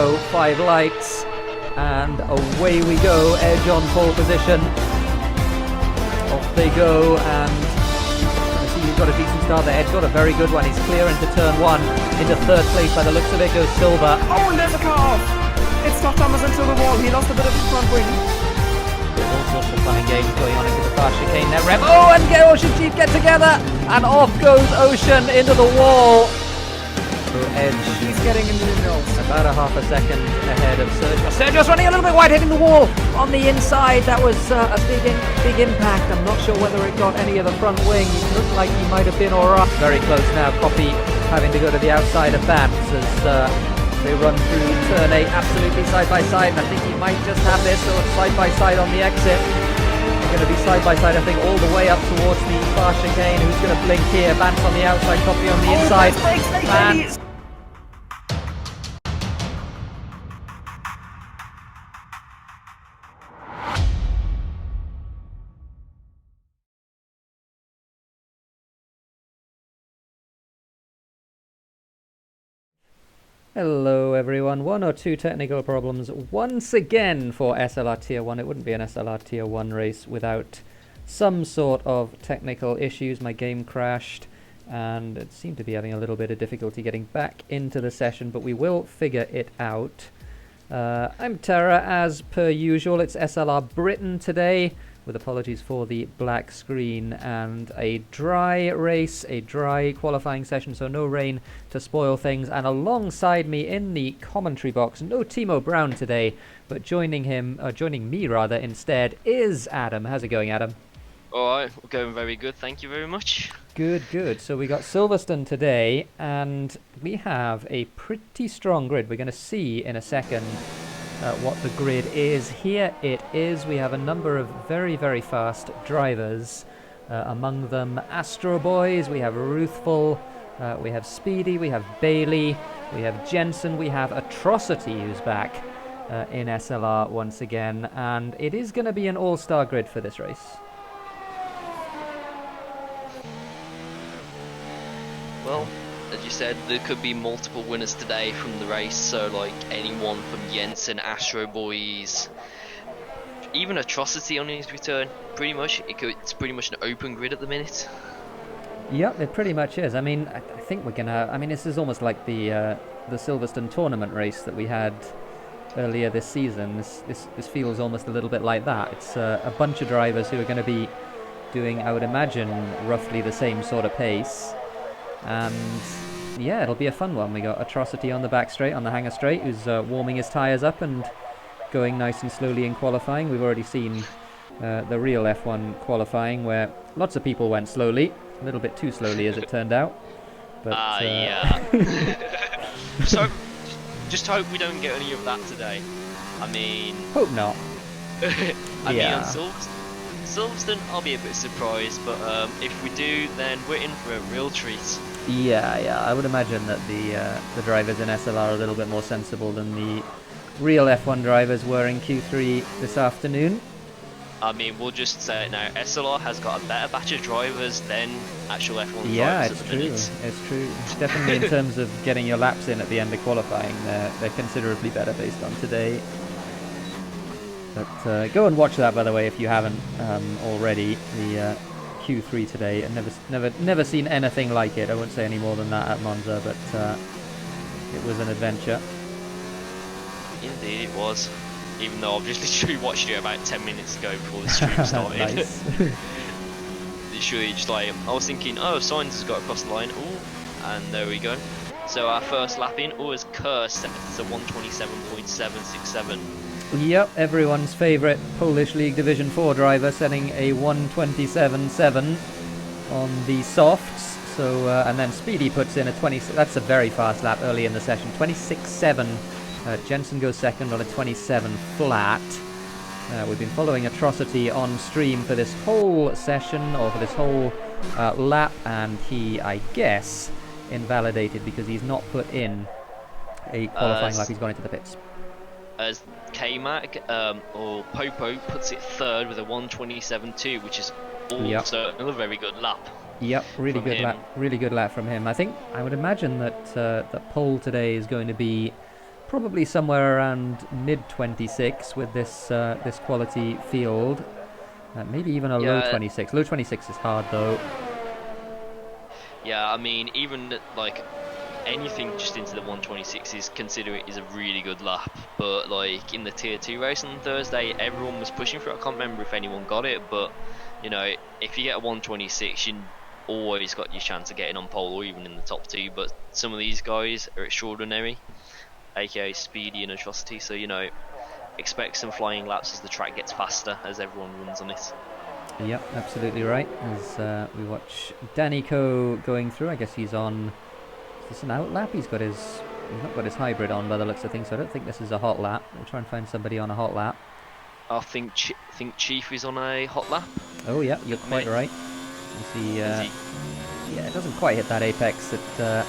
go. 5 lights, and away we go. Edge on pole position. Off they go, and I see he's got a decent start there. Edge got a very good one. He's clear into turn 1. Into 3rd place by the looks of it goes Silver. Oh, and there's a car off! It stopped Thomas into the wall. He lost a bit of his front wing. There's all sorts of fun and games going on into the fast chicane there. Rev. Oh, and OceanChief get together, and off goes Ocean into the wall. Edge. He's getting into the nose. About a half a second ahead of Sergio. Sergio's running a little bit wide, hitting the wall on the inside. That was a big impact. I'm not sure whether it got any of the front wing. It looked like he might have been alright. Very close now. Copy having to go to the outside of Bats as they run through turn 8 absolutely side by side. And I think he might just have this sort of side by side on the exit. They're going to be side by side, I think, all the way up towards the far chicane. Who's going to blink here? Bats on the outside, Copy on the inside. Bats. Hello everyone, 1 or 2 technical problems once again for SLR Tier 1. It wouldn't be an SLR Tier 1 race without some sort of technical issues. My game crashed and it seemed to be having a little bit of difficulty getting back into the session, but we will figure it out. I'm Terra as per usual. It's SLR Britain today, with apologies for the black screen, and a dry race, a dry qualifying session, so no rain to spoil things. And alongside me in the commentary box, no Thimo Brown today, but joining me rather instead, is Adam. How's it going, Adam? Alright, we're going very good, thank you very much. Good, good. So we got Silverstone today, and we have a pretty strong grid. We're going to see in a second what the grid is. Here it is. We have a number of very, very fast drivers. Among them Astro Boys, we have Ruthful, we have Speedy, we have Bailey, we have Jensen, we have Atrocity who's back in SLR once again, and it is going to be an all-star grid for this race. Well, as you said, there could be multiple winners today from the race, so like anyone from Jensen, Astro Boys, even Atrocity on his return. Pretty much, it's pretty much an open grid at the minute. Yep, it pretty much is. I mean, I think we're gonna. I mean, this is almost like the Silverstone tournament race that we had earlier this season. This feels almost a little bit like that. It's a bunch of drivers who are going to be doing, I would imagine, roughly the same sort of pace. And yeah, it'll be a fun one. We got Atrocity on the back straight, on the hanger straight, who's warming his tyres up and going nice and slowly in qualifying. We've already seen the real F1 qualifying where lots of people went slowly, a little bit too slowly as it turned out. But yeah. So just hope we don't get any of that today. I mean, hope not. I mean, on Silverstone, I'll be a bit surprised, but if we do, then we're in for a real treat. Yeah, I would imagine that the drivers in SLR are a little bit more sensible than the real F1 drivers were in Q3 this afternoon. I mean, we'll just say it now, SLR has got a better batch of drivers than actual F1 yeah, drivers. It's true. It's true. Definitely in terms of getting your laps in at the end of qualifying, they're considerably better based on today. But go and watch that, by the way, if you haven't already. The Q3 today, and never seen anything like it. I won't say any more than that at Monza, but it was an adventure. Indeed, it was. Even though I've just literally watched it about 10 minutes ago before the stream started. Literally, just like I was thinking, oh, Sainz has got across the line. Oh, and there we go. So our first lap in, is Kurz set to 127.767. Yep, everyone's favourite Polish League Division 4 driver setting a 127.7 on the softs. So and then Speedy puts in a 20. That's a very fast lap early in the session. 26.7. Jensen goes second on a 27 flat. We've been following Atrocity on stream for this whole session, or for this whole lap, and he, I guess, invalidated because he's not put in a qualifying lap. He's gone into the pits. As K-Mac or Popo puts it third with a 127.2, which is also another very good lap. Yep, really good lap. Really good lap from him. I would imagine that that pole today is going to be probably somewhere around mid 26 with this this quality field. Maybe even a low 26. Low 26 is hard though. Yeah, I mean, even like anything just into the 126 is consider it is a really good lap. But like in the tier 2 race on Thursday, everyone was pushing for it. I can't remember if anyone got it, but you know, if you get a 126, you always got your chance of getting on pole or even in the top 2. But some of these guys are extraordinary, aka speedy and atrocity. So you know, expect some flying laps as the track gets faster as everyone runs on it. Yep, absolutely right. As we watch Danny Co going through, I guess he's on. Is this an out lap? He's not got his hybrid on by the looks of things, so I don't think this is a hot lap. We'll try and find somebody on a hot lap. I think Chief is on a hot lap. Oh yeah, you're quite right. You see, yeah, it doesn't quite hit that apex at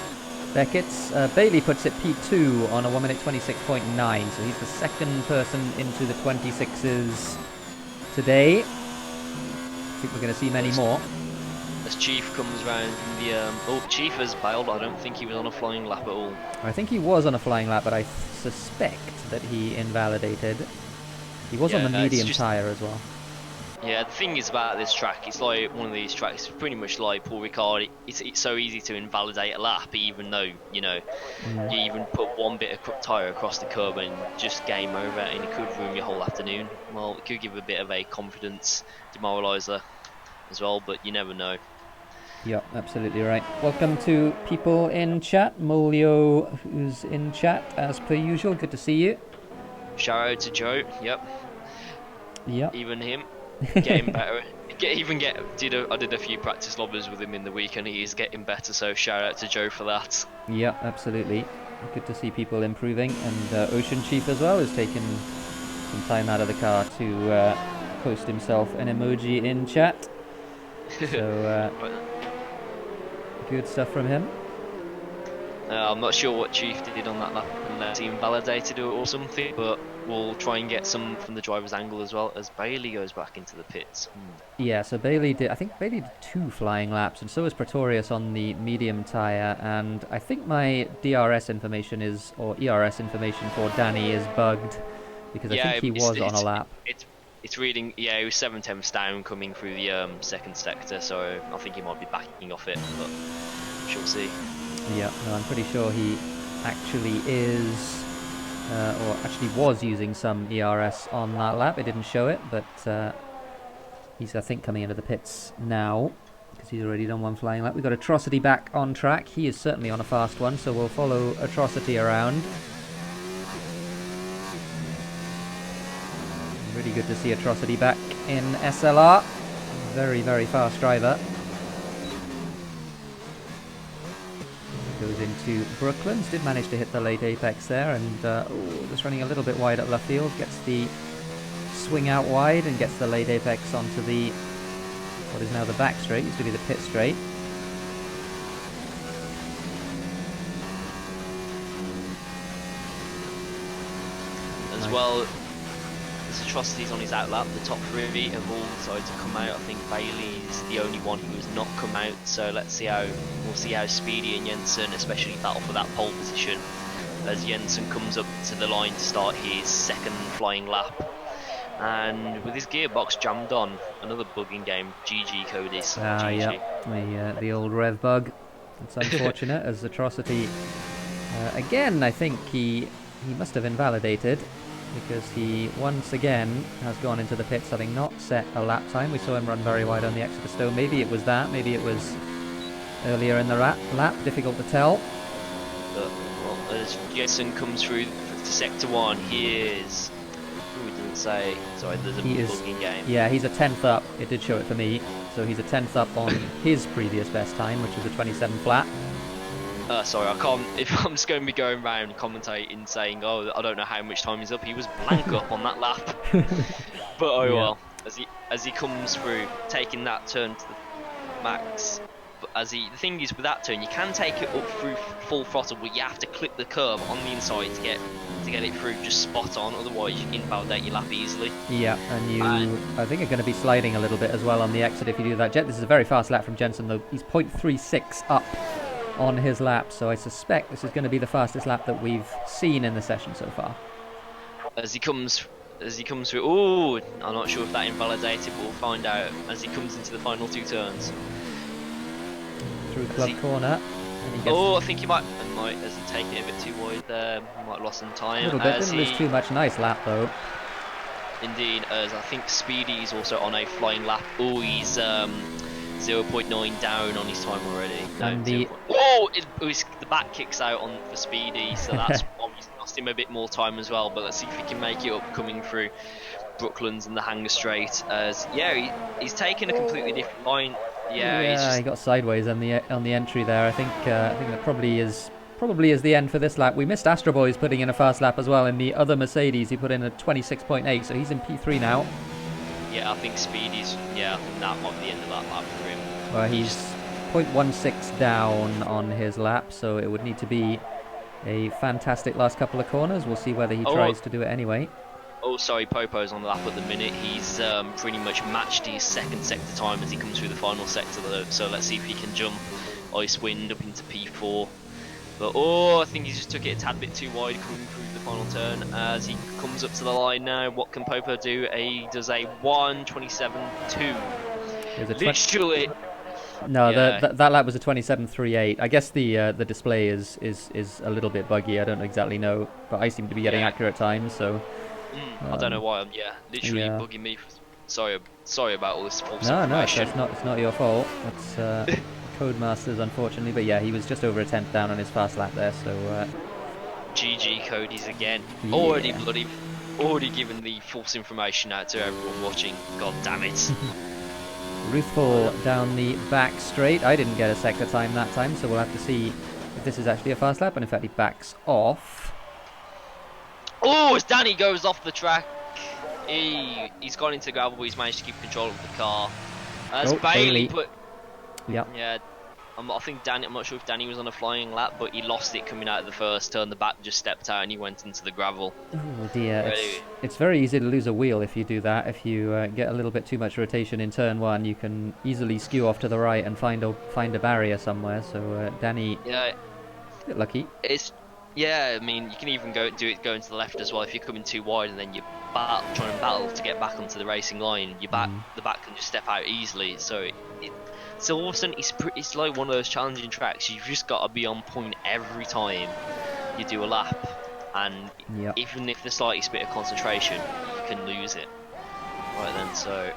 Beckett's. Bailey puts it P2 on a 1 minute 26.9, so he's the second person into the 26s today. I think we're going to see many more. As Chief comes round the Chief has bailed. I don't think he was on a flying lap at all. I think he was on a flying lap, but I suspect that he invalidated. He was on the medium tyre as well. Yeah, the thing is about this track, it's like one of these tracks, pretty much like Paul Ricard, it's so easy to invalidate a lap, even though, you know, you even put one bit of tyre across the curb and just game over, and it could ruin your whole afternoon. Well, it could give a bit of a confidence demoraliser as well, but you never know. Yep, absolutely right. Welcome to people in chat. Molio, who's in chat as per usual. Good to see you. Shout out to Joe. Yep. Even him. Getting better. I did a few practice lobbers with him in the week, and he is getting better. So shout out to Joe for that. Yeah, absolutely. Good to see people improving, and OceanChief as well has taken some time out of the car to post himself an emoji in chat. So good stuff from him. I'm not sure what Chief did on that lap, unless he invalidated it or something, but we'll try and get some from the driver's angle as well as Bailey goes back into the pits. Yeah, so I think Bailey did 2 flying laps, and so was Pretorius on the medium tyre, and I think my DRS information or ERS information for Danny is bugged, because I think he was on a lap. It's reading, yeah, he was 7/10 down coming through the second sector, so I think he might be backing off it, but we'll see. Yeah, no, I'm pretty sure he actually is, or actually was using some ERS on that lap. It didn't show it, but he's, I think, coming into the pits now, because he's already done 1 flying lap. We've got Atrocity back on track. He is certainly on a fast one, so we'll follow Atrocity around. Really good to see Atrocity back in SLR. Very, very fast driver. Goes into Brooklands, did manage to hit the late apex there, and just running a little bit wide at left field, gets the swing out wide and gets the late apex onto the, what is now the back straight, used to be the pit straight. As well, this Atrocity's on his outlap, the top 3 have all decided to come out. I think Bailey's the only one who has not come out, so we'll see how Speedy and Jensen especially battle for that pole position as Jensen comes up to the line to start his second flying lap. And with his gearbox jammed on, another bug in game, GG Cody's. Yeah, the old rev bug. It's unfortunate as Atrocity, again, I think he must have invalidated, because he once again has gone into the pits having not set a lap time. We saw him run very wide on the exit of Stowe. Maybe it was that, maybe it was earlier in the lap, difficult to tell. Well, as Jensen comes through to sector 1, he is, we didn't say, sorry, there's a bug in game. Yeah, he's a 10th up, it did show it for me, so he's a 10th up on his previous best time, which was a 27 flat. Sorry, I can't. If I'm just going to be going around commentating saying, "Oh, I don't know how much time he's up," he was blank up on that lap. But well, as he comes through, taking that turn to the max. But the thing is with that turn, you can take it up through full throttle, but you have to clip the curb on the inside to get it through just spot on. Otherwise, you can invalidate your lap easily. Yeah, and I think you're going to be sliding a little bit as well on the exit if you do that. This is a very fast lap from Jensen, though. He's 0.36 up on his lap, so I suspect this is going to be the fastest lap that we've seen in the session so far. As he comes through. Oh, I'm not sure if that invalidated, but we'll find out as he comes into the final 2 turns. Through club corner. And he gets I think he might as he taken it a bit too wide there. He might have lost some time. a little bit. Didn't lose too much. Nice lap though. Indeed, as I think Speedy's also on a flying lap. Oh, he's 0.9 down on his time already. No, And the the back kicks out on for Speedy, so that's obviously cost him a bit more time as well. But let's see if he can make it up coming through Brooklands and the Hanger Straight. As he's taken a completely different line. Yeah, he got sideways on the entry there. I think that probably is the end for this lap. We missed Astro Boys putting in a fast lap as well. In the other Mercedes, he put in a 26.8, so he's in P3 now. Yeah, I think Speedy's. Yeah, I think that might be the end of that lap for him. Well, he's 0.16 down on his lap, so it would need to be a fantastic last couple of corners. We'll see whether he tries to do it anyway. Oh, sorry, Popo's on the lap at the minute. He's pretty much matched his second sector time as he comes through the final sector, though. So let's see if he can jump Ice Wind up into P4. But I think he just took it a tad bit too wide coming through the final turn. As he comes up to the line now, what can Popo do? He does a 1:27.2. Literally. No, yeah. that lap was a 27.38. I guess the display is a little bit buggy. I don't exactly know, but I seem to be getting accurate times, so. I don't know why. Literally bugging me. Sorry about all this false information. No, it's not your fault. It's Codemasters, unfortunately. But yeah, he was just over a tenth down on his fast lap there. So. GG Cody's again. Yeah. Already given the false information out to everyone watching. God damn it. Ruthful down the back straight. I didn't get a sector time that time, so we'll have to see if this is actually a fast lap. And in fact, he backs off. Oh, as Danny goes off the track, he's gone into gravel, but he's managed to keep control of the car. As Bailey put, I think Danny. I'm not sure if Danny was on a flying lap, but he lost it coming out of the first turn. The back just stepped out and he went into the gravel. Oh dear, it's very easy to lose a wheel if you do that. If you get a little bit too much rotation in turn 1, you can easily skew off to the right and find a barrier somewhere. So Danny, a bit lucky. Yeah, I mean, you can even going to the left as well. If you're coming too wide and then you trying to battle to get back onto the racing line, the back can just step out easily. So all of a sudden, it's like one of those challenging tracks. You've just got to be on point every time you do a lap, and even if the slightest bit of concentration, you can lose it. Right then, so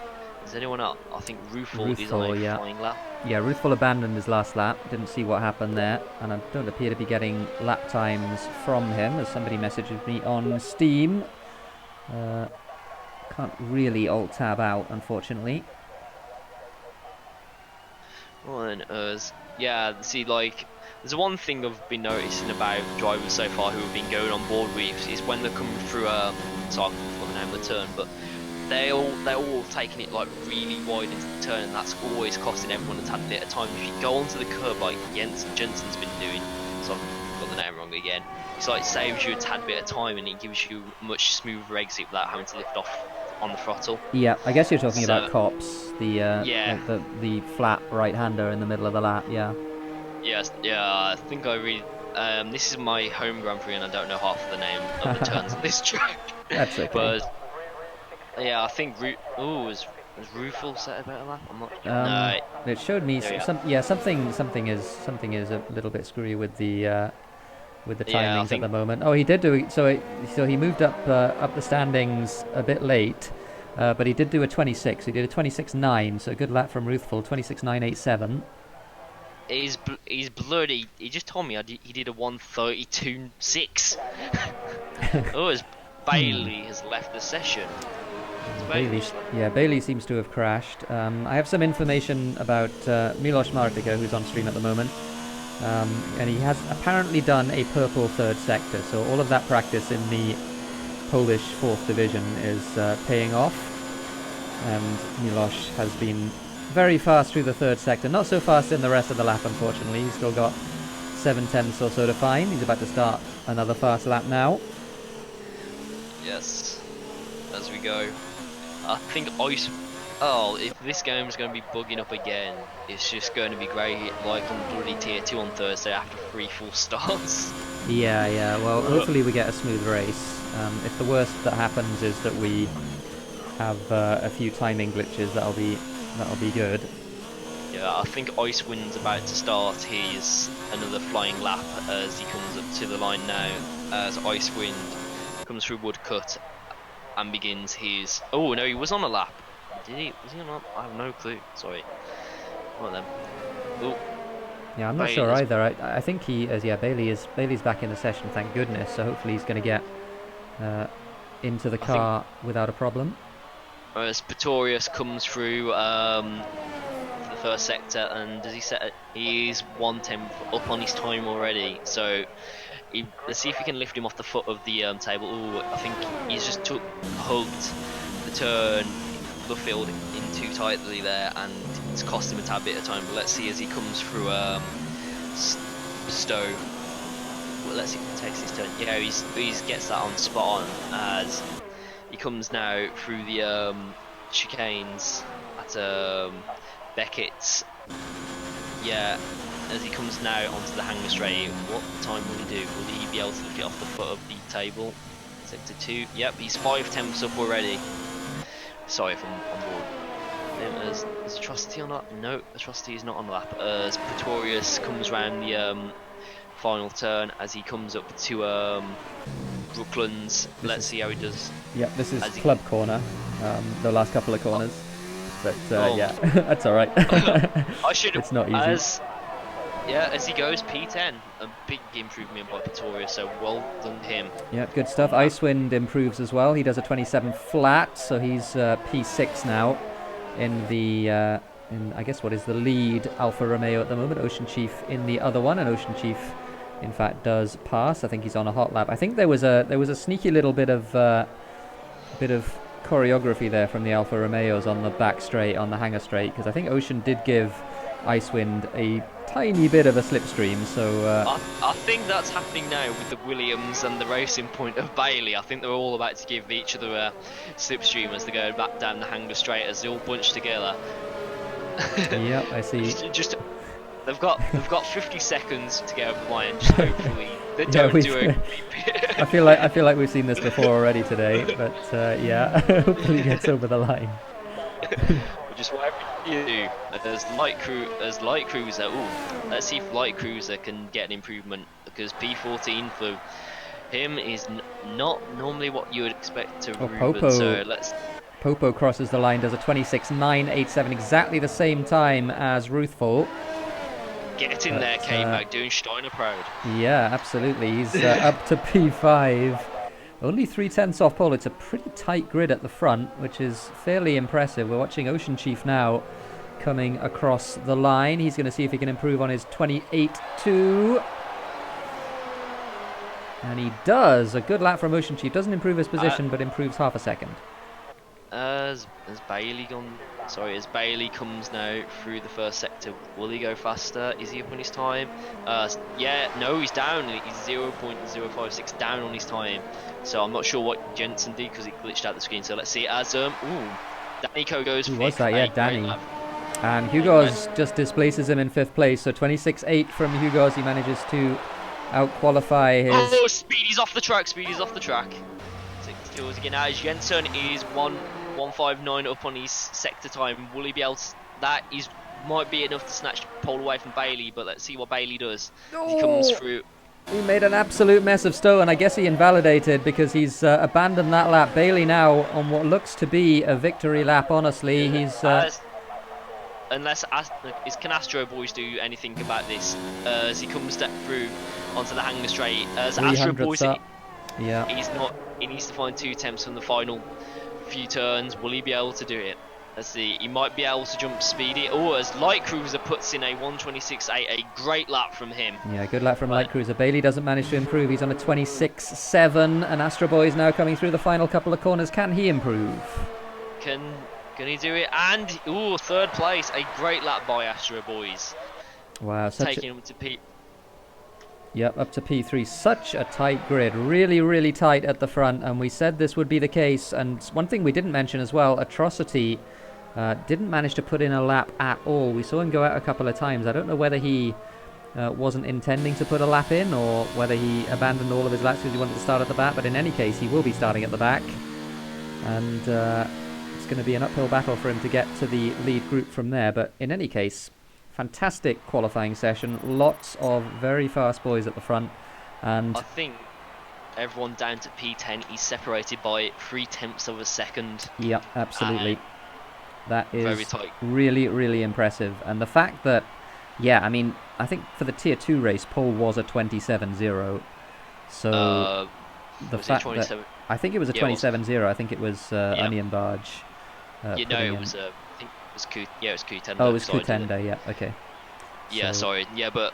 is anyone up? I think Ruthful is on a flying lap. Yeah, Ruthful abandoned his last lap. Didn't see what happened there, and I don't appear to be getting lap times from him, as somebody messages me on Steam. Can't really alt-tab out, unfortunately. Well then, see, like, there's one thing I've been noticing about drivers so far who have been going on board with is when they're coming through so I forgot the name of the turn, but they're all taking it like really wide into the turn, and that's always costing everyone a tad bit of time. If you go onto the curb like Jensen's been doing, so I've got the name wrong again, it's like saves you a tad bit of time and it gives you a much smoother exit without having to lift off on the throttle. Yeah, I guess you're talking about Cops, the flat right-hander in the middle of the lap. Yes, I think I really. This is my home Grand Prix and I don't know half of the name of the turns on this track. That's okay. But I think was Ruthful set a better lap? I'm not. No. It showed me something is a little bit screwy with the timings at the moment. Oh, he did do it. So he moved up the standings a bit late, but he did do a 26. He did a 26.9. So a good lap from Ruthful, 26.987. He's bloody. He just told me he did a 1:32.6. As Bailey has left the session. Bailey seems to have crashed. I have some information about Milos Martika, who's on stream at the moment, and he has apparently done a purple third sector. So all of that practice in the Polish 4th division is paying off, and Milos has been very fast through the third sector. Not so fast in the rest of the lap, unfortunately. He's still got 7/10 or so to find. He's about to start another fast lap now. Yes, as we go. I think Ice Oh, if this game's going to be bugging up again, it's just going to be great, like on bloody tier 2 on Thursday after 3 full starts. Yeah, yeah. Well, hopefully we get a smooth race. If the worst that happens is that we have a few timing glitches, that'll be good. Yeah, I think Icewind's about to start his another flying lap as he comes up to the line now, as Icewind comes through Woodcut and begins his... Oh, no, he was on a lap. Did he? Was he on a lap? I have no clue. Sorry. One of them. Oh. Yeah, I'm not sure either. I think he is. Yeah, Bailey's back in the session, thank goodness. So hopefully he's going to get into the car without a problem. As Pretorius comes through the first sector, and does he set it? He's 1/10 up on his time already. So let's see if we can lift him off the foot of the table. Oh, I think he's just hugged the turn, the field in too tightly there, and it's cost him a tad bit of time. But let's see as he comes through Stowe. Well, let's see if he takes his turn. Yeah, he gets that on spot on as he comes now through the chicanes at Beckett's. Yeah, as he comes now onto the hangar straight, what time will he do? Will he be able to lift it off the foot of the table? Sector 2. Yep, he's 5/10 up already. Sorry if I'm on board. Is Atrocity on that? No, Atrocity is not on the lap. As Pretorius comes round the final turn, as he comes up to Brooklands. Let's see how he does. Yep, this is Club Corner, the last couple of corners. But yeah, that's alright. I should. It's not easy. As he goes P10, a big improvement by Pretorius, so well done to him. Yeah, good stuff. Icewind improves as well. He does a 27 flat, so he's P6 now in the, I guess what is the lead Alfa Romeo at the moment. OceanChief in the other one, and OceanChief, in fact, does pass. I think he's on a hot lap. I think there was a sneaky little bit of choreography there from the Alfa Romeos on the back straight, on the hangar straight, because I think Ocean did give Icewind a tiny bit of a slipstream, so I think that's happening now with the Williams and the racing point of Bailey. I think they're all about to give each other a slipstream as they go back down the hangar straight as they all bunch together. Yep, I see. Just they've got 50 seconds to get over the line. Just hopefully they don't do it. I feel like we've seen this before already today, but yeah, hopefully it gets over the line. Just whatever you do, as Light Cruiser. Ooh, let's see if Light Cruiser can get an improvement, because P14 for him is not normally what you would expect to Ruben. So Popo crosses the line, does a 26.987, exactly the same time as Ruthful. Get in there, K-Mag, doing Steiner proud. Yeah, absolutely. He's up to P5. Only 3/10 off pole. It's a pretty tight grid at the front, which is fairly impressive. We're watching OceanChief now coming across the line. He's going to see if he can improve on his 28.2. And he does. A good lap from OceanChief. Doesn't improve his position, but improves half a second. As Bailey comes now through the first sector, will he go faster? Is he up on his time? Yeah, no, he's down. He's 0.056 down on his time. So I'm not sure what Jensen did because it glitched out the screen. So let's see. As Danico goes. Who was that? Yeah, Danny. And Hugo's just displaces him in 5th place. So 26.8 from Hugo's. He manages to out-qualify his... Oh, Speedy's off the track. 6 kills again. As Jensen is 1:59 up on his sector time. Will he be able to... That might be enough to snatch the pole away from Bailey, but let's see what Bailey does. He comes through. He made an absolute mess of Stowe, and I guess he invalidated because he's abandoned that lap. Bailey now on what looks to be a victory lap, honestly. He's... Unless can Astro Boys do anything about this? As he comes through onto the hangar straight. As Astro Boys... Yeah. He needs to find 2 temps from the final few turns. Will he be able to do it? Let's see. He might be able to jump Speedy. Oh, as Light Cruiser puts in a 1:26.8, a great lap from him. Yeah, good lap from Light Cruiser. Bailey doesn't manage to improve. He's on a 26.7, and Astro Boy is now coming through the final couple of corners. Can he improve? Can he do it? And 3rd place. A great lap by Astro Boys. Wow, taking him to P. Yep, up to P3. Such a tight grid. Really, really tight at the front. And we said this would be the case. And one thing we didn't mention as well, Atrocity Didn't manage to put in a lap at all. We saw him go out a couple of times. I don't know whether he wasn't intending to put a lap in or whether he abandoned all of his laps because he wanted to start at the back, but in any case he will be starting at the back, and it's going to be an uphill battle for him to get to the lead group from there. But in any case, fantastic qualifying session, lots of very fast boys at the front, and I think everyone down to P10 is separated by 0.3 of a second. yeah, absolutely. That is very tight. really, really impressive. And the fact that, yeah, I mean, I think for the Tier 2 race, Paul was a 27.0. So the fact that I think it was a 27.0. I think it was Onion Barge. You know, it was I think it was it was Q10. Oh, it was Q10, yeah, okay. Yeah, so, sorry. Yeah, but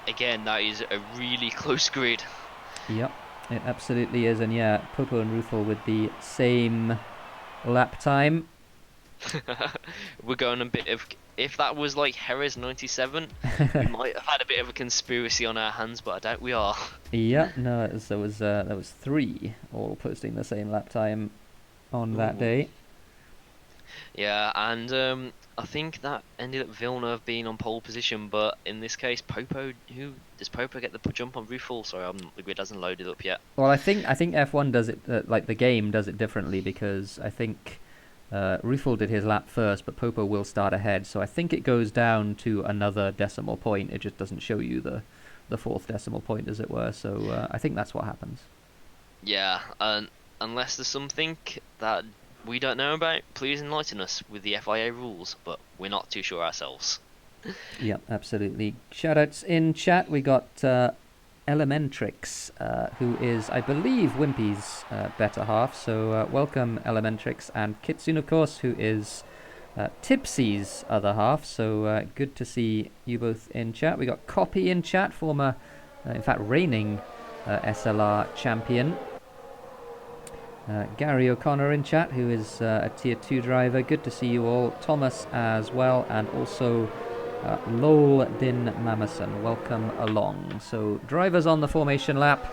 again, that is a really close grid. Yep, it absolutely is. And yeah, Popo and Ruthel with the same lap time. We're going a bit of, if that was like Jerez 97, we might have had a bit of a conspiracy on our hands, but I doubt we are. Yeah, no, there was 3 all posting the same lap time on that day. Yeah, and I think that ended up Villeneuve being on pole position, but in this case, Popo, does Popo get the jump on Ruthel? Sorry, the grid hasn't loaded up yet. Well, I think F1 does it, like the game does it differently, because I think Ruthel did his lap first, but Popo will start ahead, so I think it goes down to another decimal point. It just doesn't show you the 4th decimal point, as it were, so I think that's what happens. Yeah, unless there's something that we don't know about, please enlighten us with the FIA rules, but we're not too sure ourselves. Yeah, absolutely. Shoutouts in chat. We got Elementrix, who is, I believe, Wimpy's better half. So welcome, Elementrix, and Kitsune, of course, who is Tipsy's other half. So good to see you both in chat. We got Copy in chat, former, in fact, reigning SLR champion. Gary O'Connor in chat, who is a Tier 2 driver. Good to see you all. Thomas as well, and also Lol Din Mamason, welcome along. So drivers on the formation lap,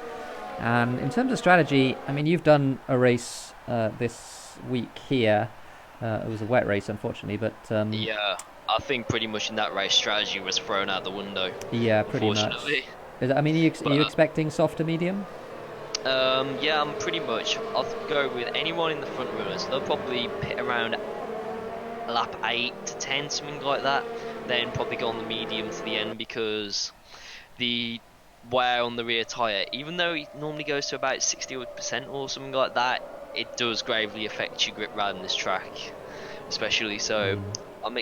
and in terms of strategy, I mean, you've done a race this week here. It was a wet race, unfortunately, but yeah, I think pretty much in that race strategy was thrown out the window. Yeah, pretty much. I mean, are you expecting soft to medium? Yeah, I'm pretty much. I'll go with anyone in the front runners. They'll probably pit around lap 8 to 10, something like that. Then probably go on the medium to the end, because the wear on the rear tyre, even though it normally goes to about 60% or something like that, it does gravely affect your grip around this track, especially. So I'm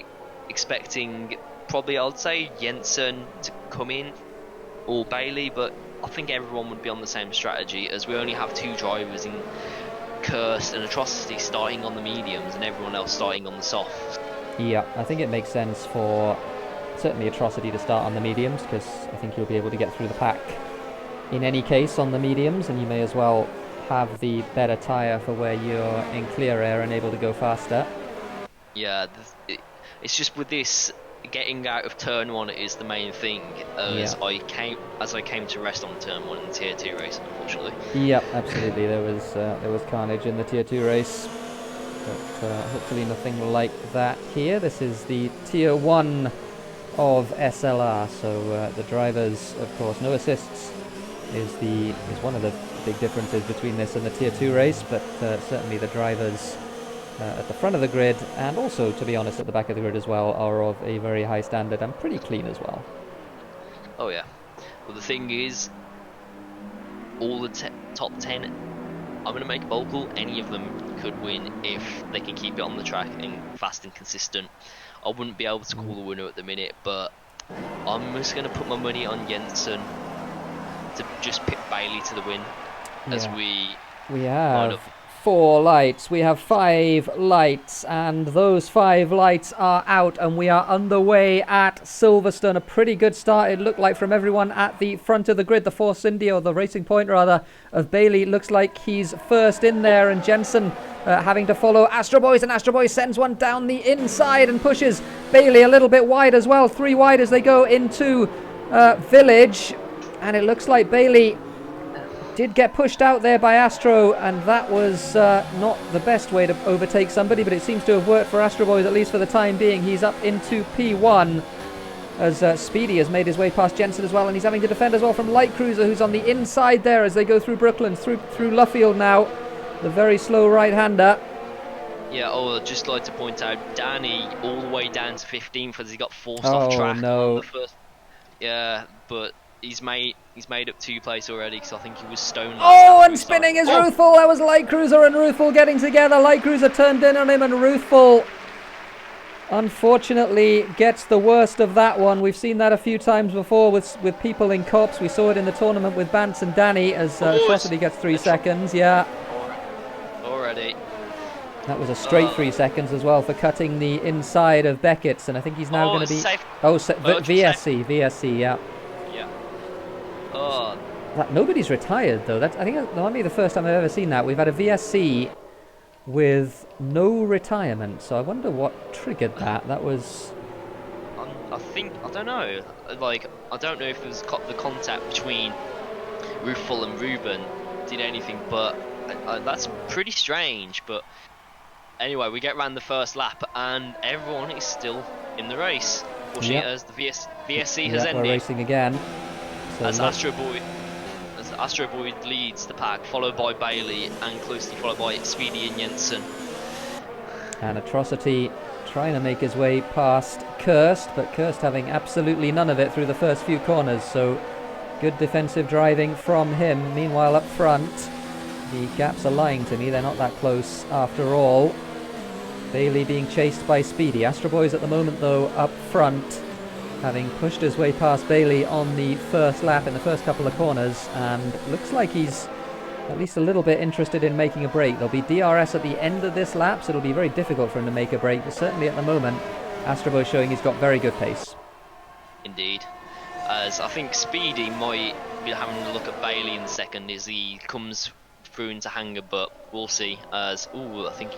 expecting probably, I'd say, Jensen to come in or Bailey, but I think everyone would be on the same strategy, as we only have 2 drivers in Curse and Atrocity starting on the mediums and everyone else starting on the softs. Yeah, I think it makes sense for certainly Atrocity to start on the mediums, because I think you'll be able to get through the pack in any case on the mediums, and you may as well have the better tyre for where you're in clear air and able to go faster. Yeah, it's just with this, getting out of turn 1 is the main thing, as I came to rest on turn 1 in the Tier 2 race, unfortunately. Yep, absolutely. There was carnage in the Tier 2 race, but hopefully nothing like that here. This is the Tier 1 of SLR, so the drivers, of course, no assists is one of the big differences between this and the Tier 2 race, but certainly the drivers at the front of the grid, and also, to be honest, at the back of the grid as well, are of a very high standard and pretty clean as well. Oh yeah. Well, the thing is, all the top 10, I'm going to make a bold call, any of them could win if they can keep it on the track and fast and consistent. I wouldn't be able to call the winner at the minute, but I'm just going to put my money on Jensen to just pick Bailey to the win, as we have 4 lights. We have 5 lights, and those 5 lights are out, and we are underway at Silverstone. A pretty good start, it looked like, from everyone at the front of the grid. The Force India, or the Racing Point rather, of Bailey looks like he's first in there, and Jensen having to follow Astro Boys, and Astro Boys sends one down the inside and pushes Bailey a little bit wide as well. 3 wide as they go into Village, and it looks like Bailey Did get pushed out there by Astro, and that was not the best way to overtake somebody, but it seems to have worked for Astro Boys, at least for the time being. He's up into P1 as Speedy has made his way past Jensen as well, and he's having to defend as well from Light Cruiser, who's on the inside there as they go through Brooklyn, through Luffield now, the very slow right-hander. Yeah, I'd just like to point out, Danny all the way down to 15th as he got forced off track on the first. Yeah, but he's made up 2 places already because I think he was stoned. Oh, and spinning is Ruthful. That was Light Cruiser and Ruthful getting together. Light Cruiser turned in on him, and Ruthful unfortunately gets the worst of that one. We've seen that a few times before with people in cops. We saw it in the tournament with Bance and Danny as Atrocity gets 3 seconds. Yeah. Already. That was a straight 3 seconds as well for cutting the inside of Beckett's, and I think he's now going to be... Safe. VSC, yeah. Yeah. Nobody's retired, though. I think that might be the first time I've ever seen that. We've had a VSC with no retirement, so I wonder what triggered that. That was... I don't know. Like, I don't know if it was the contact between Ruthful and Ruben did anything, but that's pretty strange, but... Anyway, we get around the first lap, and everyone is still in the race. As the VSC has ended. We're racing again. So as Astro Boy leads the pack, followed by Bailey, and closely followed by Speedy and Jensen. And Atrocity trying to make his way past Kirst, but Kirst having absolutely none of it through the first few corners. So good defensive driving from him. Meanwhile, up front, the gaps are lying to me. They're not that close after all. Bailey being chased by Speedy. Astro Boy's at the moment, though, up front, having pushed his way past Bailey on the first lap in the first couple of corners, and looks like he's at least a little bit interested in making a break. There'll be DRS at the end of this lap, so it'll be very difficult for him to make a break, but certainly at the moment, Astro Boy's showing he's got very good pace. Indeed. As I think Speedy might be having a look at Bailey in the second as he comes through into hangar, but we'll see. I think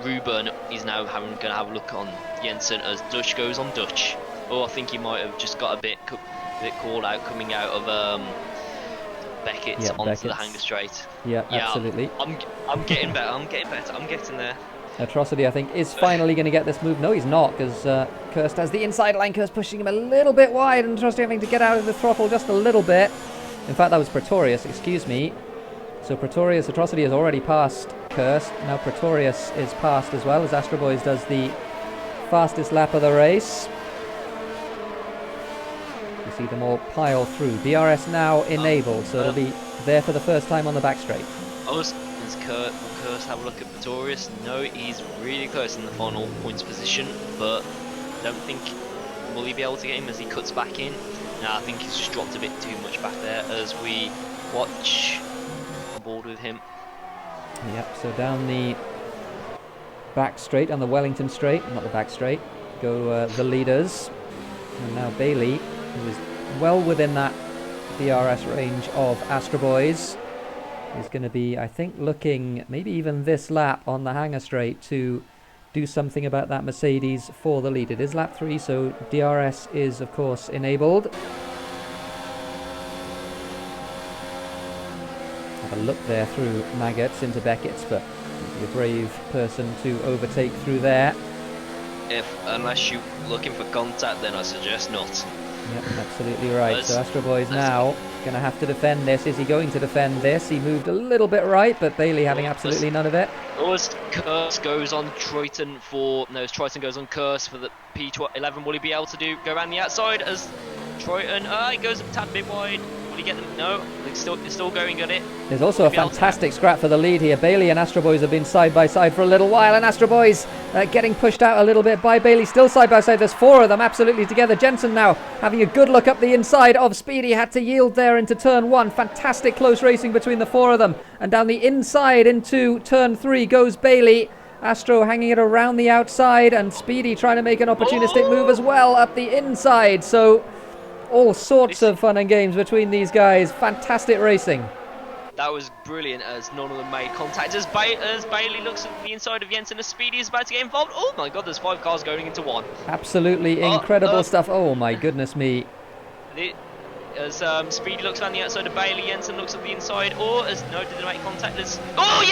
Ruben is now going to have a look on Jensen as Dutch goes on Dutch. I think he might have just got a bit called out coming out of Beckett's onto the hangar straight. Yeah, absolutely. I'm getting better. I'm getting there. Atrocity, I think, is finally going to get this move. No, he's not, because Kirst has the inside line. Kirst pushing him a little bit wide, and Atrocity having to get out of the throttle just a little bit. In fact, that was Pretorius, excuse me. So Atrocity has already passed Kirst. Now Pretorius is passed as well, as Astro Boys does the fastest lap of the race. You see them all pile through. DRS now enabled, so it'll be there for the first time on the back straight. Will Kirst have a look at Pretorius? No, he's really close in the final points position, but I don't think will he be able to get him as he cuts back in. Now I think he's just dropped a bit too much back there as we watch on board with him. Yep, so down the back straight, on the Wellington straight, not the back straight, go the leaders. And now Bailey, who is well within that DRS range of Astro Boys, is going to be, I think, looking maybe even this lap on the hangar straight to do something about that Mercedes for the lead. It is lap 3, so DRS is, of course, enabled. Have a look there through Maggots into Beckett's, but be a brave person to overtake through there. Unless you're looking for contact, then I suggest not. Yep, absolutely right. So Astro Boy's now going to have to defend this. Is he going to defend this? He moved a little bit right, but Bailey having absolutely none of it. Triton goes on Triton for the P11. Will he be able to go around the outside as Triton? He goes a tad bit wide. Will he get them? No, it's still going at it. There's also a fantastic scrap for the lead here. Bailey and Astro Boys have been side by side for a little while, and Astro Boys getting pushed out a little bit by Bailey. Still side by side. There's 4 of them absolutely together. Jensen now having a good look up the inside of Speedy. Had to yield there into turn 1. Fantastic close racing between the 4 of them. And down the inside into turn 3 goes Bailey. Astro hanging it around the outside, and Speedy trying to make an opportunistic move as well up the inside. So all sorts of fun and games between these guys. Fantastic racing. That was brilliant as none of them made contact. As Bailey looks at the inside of Jensen as Speedy is about to get involved. Oh my god, there's 5 cars going into 1. Absolutely incredible stuff. Oh my goodness me. As Speedy looks around the outside of Bailey, Jensen looks at the inside, or as no, did they make contact? Oh,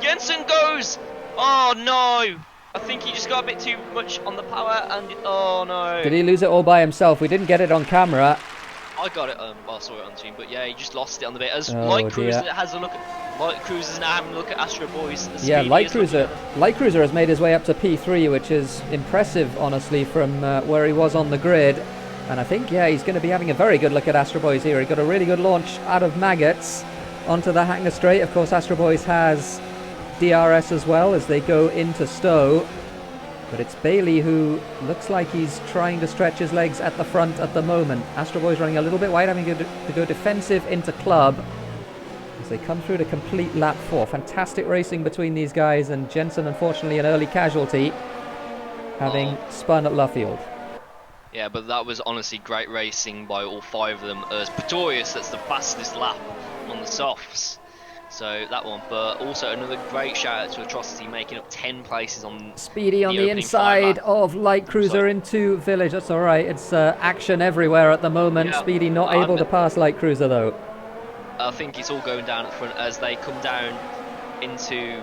Jensen goes! Oh no! I think he just got a bit too much on the power, and oh no! Did he lose it all by himself? We didn't get it on camera. I got it. I saw it on stream, but yeah, he just lost it on the bit. As Oh, Light Cruiser has a look at Light Cruiser's now having a look at Astro Boys. Yeah, Light Cruiser has made his way up to P3, which is impressive, honestly, from where he was on the grid. And I think, yeah, he's going to be having a very good look at Astro Boys here. He got a really good launch out of Maggots onto the Hanger Straight. Of course, Astro Boys has DRS as well as they go into Stowe. But it's Bailey who looks like he's trying to stretch his legs at the front at the moment. Astro Boys running a little bit wide, having to go defensive into club as they come through to complete lap 4. Fantastic racing between these guys, and Jensen, unfortunately, an early casualty, having spun at Luffield. Yeah, but that was honestly great racing by all 5 of them. As Pretorius, that's the fastest lap on the softs. So that one, but also another great shout out to Atrocity, making up 10 places on Speedy on the inside of Light Cruiser into Village. That's all right. It's action everywhere at the moment. Yeah, Speedy not able to pass Light Cruiser though. I think it's all going down at the front as they come down into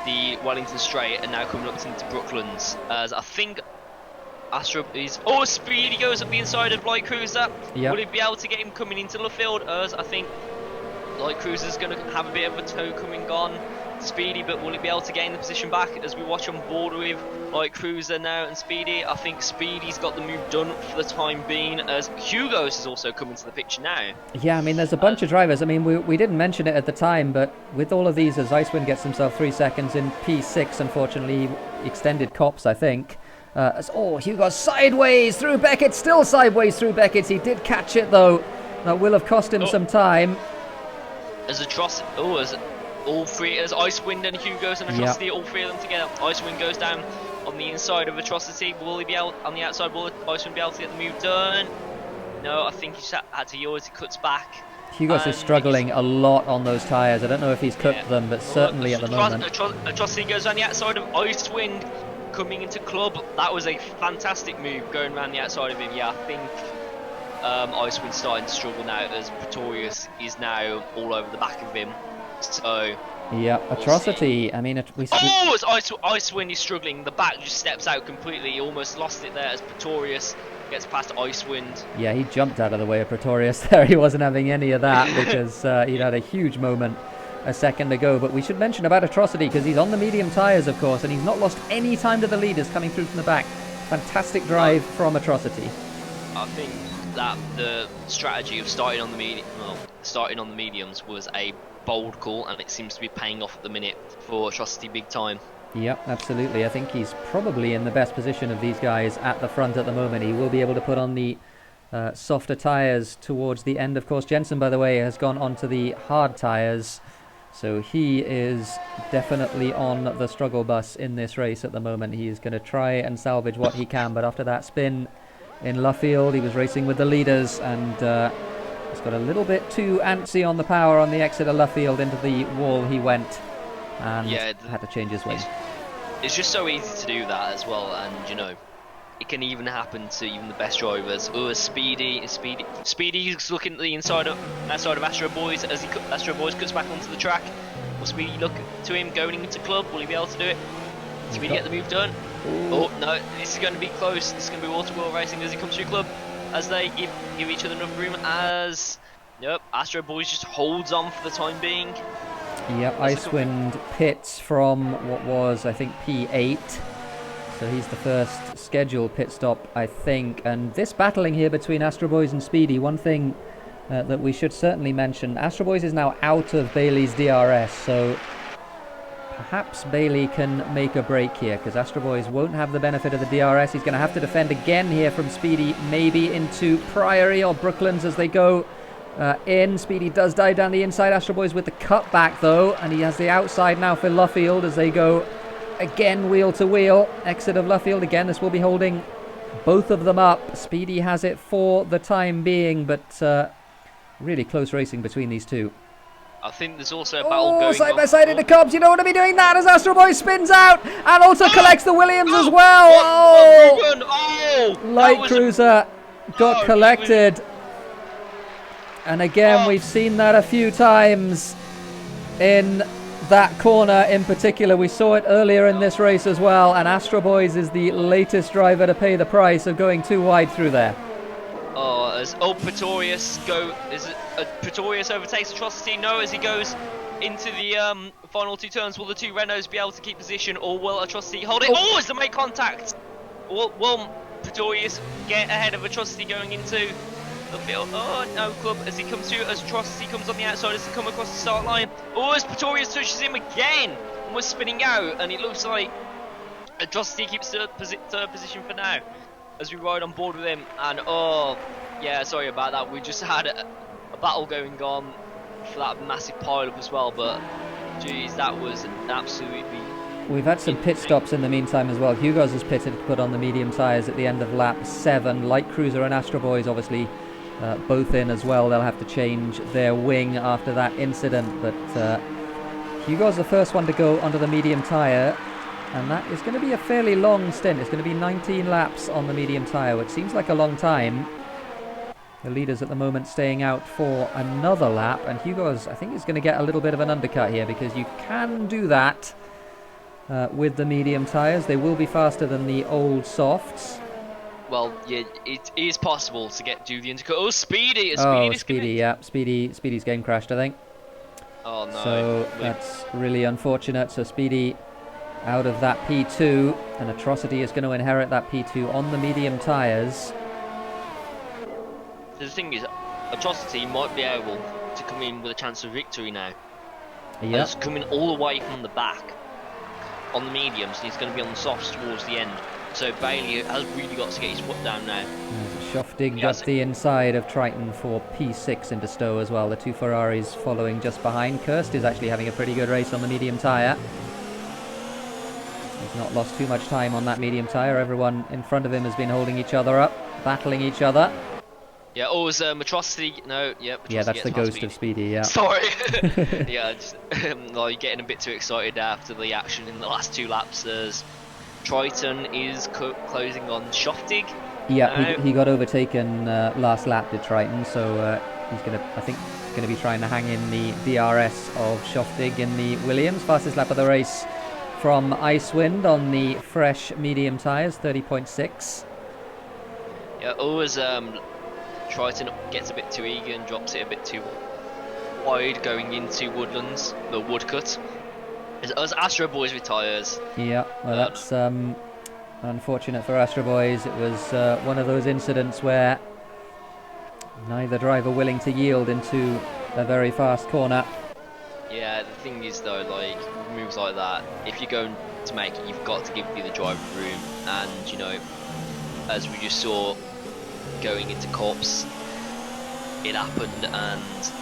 the Wellington Straight and now coming up into Brooklands. As I think Astro is... Oh, Speedy goes up the inside of Light Cruiser. Yep. Will he be able to get him coming into Luffield? As I think Light Cruiser's going to have a bit of a toe coming on Speedy, but will he be able to gain the position back as we watch on board with Light Cruiser now and Speedy? I think Speedy's got the move done for the time being, as Hugo's has also come into the picture now. Yeah, I mean, there's a bunch of drivers. I mean, we didn't mention it at the time, but with all of these, as Icewind gets himself 3 seconds in P6, unfortunately, extended cops, I think. Hugo's sideways through Beckett, still sideways through Beckett. He did catch it, though. That will have cost him some time. As all 3, as Icewind and Hugo's and Atrocity, all 3 of them together. Icewind goes down on the inside of Atrocity. Will he be out on the outside? Will Icewind be able to get the move done? No, I think he just had to yaw as he cuts back. Hugo's is struggling a lot on those tyres. I don't know if he's cooked them, but certainly at the moment. Atrocity goes on the outside of Icewind coming into club. That was a fantastic move going around the outside of him. Yeah, I think Icewind's starting to struggle now as Pretorius is now all over the back of him. So yeah, Atrocity. I mean, as Icewind is struggling, the back just steps out completely. He almost lost it there as Pretorius gets past Icewind. Yeah, he jumped out of the way of Pretorius there. He wasn't having any of that because he'd had a huge moment a second ago. But we should mention about Atrocity because he's on the medium tyres, of course, and he's not lost any time to the leaders coming through from the back. Fantastic drive from Atrocity. I think that the strategy of starting on the mediums was a bold call, and it seems to be paying off at the minute for Atrocity big time. Yep, absolutely. I think he's probably in the best position of these guys at the front at the moment. He will be able to put on the softer tyres towards the end. Of course, Jensen, by the way, has gone onto the hard tyres, so he is definitely on the struggle bus in this race at the moment. He is going to try and salvage what he can, but after that spin in Luffield, he was racing with the leaders and he's got a little bit too antsy on the power on the exit of Luffield. Into the wall he went and had to change his way. It's just so easy to do that as well, and you know, it can even happen to even the best drivers. Speedy's looking at the inside of Astro Boys as Astro Boys cuts back onto the track. Will Speedy look to him going into club? Will he be able to do it? Speedy get the move done? Ooh. Oh no, this is going to be close. This is going to be water wheel racing as he comes through club, as they give each other enough room. As Astro Boys just holds on for the time being. Yep, Icewind pits from what was, I think, P8. So he's the first scheduled pit stop, I think. And this battling here between Astro Boys and Speedy, one thing that we should certainly mention, Astro Boys is now out of Bailey's DRS, so perhaps Bailey can make a break here, because Astro Boys won't have the benefit of the DRS. He's going to have to defend again here from Speedy, maybe into Priory or Brooklands as they go in. Speedy does dive down the inside. Astro Boys with the cutback though, and he has the outside now for Luffield as they go again wheel to wheel. Exit of Luffield again. This will be holding both of them up. Speedy has it for the time being, but really close racing between these two. I think there's also a battle going side by side into Cobbs. You don't want to be doing that as Astro Boy spins out and also collects the Williams as well. Light Cruiser got collected. And again, we've seen that a few times in that corner in particular. We saw it earlier in this race as well, and Astro Boys is the latest driver to pay the price of going too wide through there. Pretorius Pretorius overtakes Atrocity. No, as he goes into the final two turns, will the two Renaults be able to keep position, or will Atrocity hold it? Oh, as they make contact! Will Pretorius get ahead of Atrocity going into the field? Oh no, Club, as he comes through, as Atrocity comes on the outside, as he comes across the start line. Oh, as Pretorius touches him again, and was spinning out, and it looks like Atrocity keeps third position for now, as we ride on board with him. And oh, yeah, sorry about that. We just had a battle going on for that massive pile-up as well, but geez, that was absolutely... We've had some pit stops in the meantime as well. Hugo's has pitted to put on the medium tyres at the end of lap 7. Light Cruiser and Astro Boys obviously both in as well. They'll have to change their wing after that incident, but Hugo's the first one to go onto the medium tyre, and that is going to be a fairly long stint. It's going to be 19 laps on the medium tyre, which seems like a long time. The leaders at the moment staying out for another lap, and Hugo's, I think, is going to get a little bit of an undercut here, because you can do that with the medium tyres. They will be faster than the old softs. Well, yeah, it is possible to do the undercut. Oh, Speedy! Speedy, yeah. Speedy's game crashed, I think. Oh, no. So that's really unfortunate. So Speedy out of that P2, and Atrocity is going to inherit that P2 on the medium tyres. The thing is, Atrocity might be able to come in with a chance of victory now. Yeah. He's coming all the way from the back on the mediums, and he's going to be on the softs towards the end. So Bailey has really got to get his foot down now. Schoftig got the inside of Triton for P6 into Stowe as well. The two Ferraris following just behind. Kirst is actually having a pretty good race on the medium tyre. He's not lost too much time on that medium tyre. Everyone in front of him has been holding each other up, battling each other. Yeah, oh, was Atrocity? No, yep. Yeah, that's the ghost of Speedy, yeah. Sorry. Yeah, just like getting a bit too excited after the action in the last 2 laps. As Triton is closing on Schoftig. Yeah, he got overtaken last lap, did Triton, so he's going to, I think, going to be trying to hang in the DRS of Schoftig in the Williams. Fastest lap of the race from Icewind on the fresh medium tyres, 30.6. Yeah, always Triton gets a bit too eager and drops it a bit too wide going into Woodlands, the Woodcut. As Astro Boys retires. Yeah, well that's unfortunate for Astro Boys. It was one of those incidents where neither driver willing to yield into a very fast corner. Yeah, the thing is though, like moves like that, if you're going to make it, you've got to give the other driver room. And you know, as we just saw going into Corps, it happened, and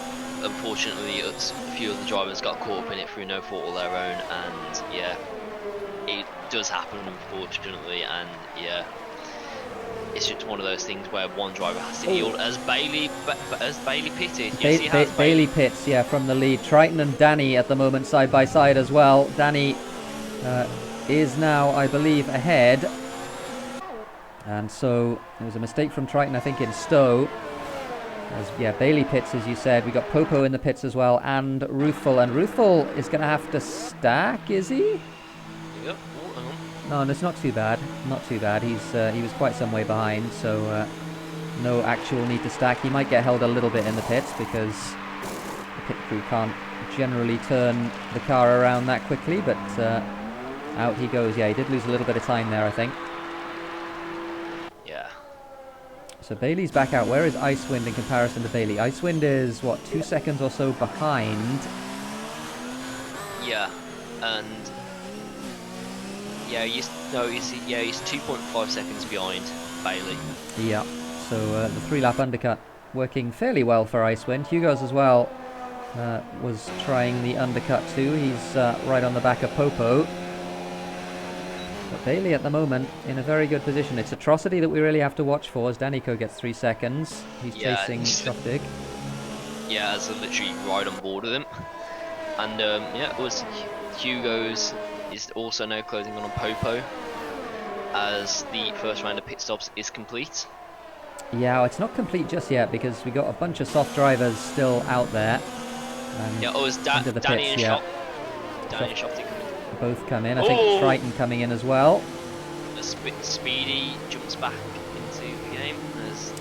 unfortunately a few of the drivers got caught up in it through no fault of their own. And yeah, it does happen unfortunately, and yeah, it's just one of those things where one driver has to yield. As Bailey pitted. Yes, Bailey pits, yeah, from the lead. Triton and Danny at the moment side by side as well. Danny is now, I believe, ahead. And so there was a mistake from Triton, I think, in Stowe. Yeah, Bailey pits, as you said. We got Popo in the pits as well, and Ruthful. And Ruthful is going to have to stack, is he? Yep. No, it's not too bad. Not too bad. He was quite some way behind, so no actual need to stack. He might get held a little bit in the pits because the pit crew can't generally turn the car around that quickly, but out he goes. Yeah, he did lose a little bit of time there, I think. Yeah. So Bailey's back out. Where is Icewind in comparison to Bailey? Icewind is, what, 2 seconds or so behind? Yeah, and yeah, he's 2.5 seconds behind Bailey. Yeah, so the 3-lap undercut working fairly well for Icewind. Hugo's as well was trying the undercut too. He's right on the back of Popo. But Bailey at the moment in a very good position. It's Atrocity that we really have to watch for, as Danico gets 3 seconds. He's chasing Schoftig. Yeah, as literally right on board with him. And yeah, it was Hugo's is also now closing on Popo as the first round of pit stops is complete. Yeah, it's not complete just yet because we got a bunch of soft drivers still out there. Yeah, oh, it's into the Danny pits, and yeah. Danny and Shofty coming. Both come in. I Oh! think Triton coming in as well. Speedy jumps back into the game.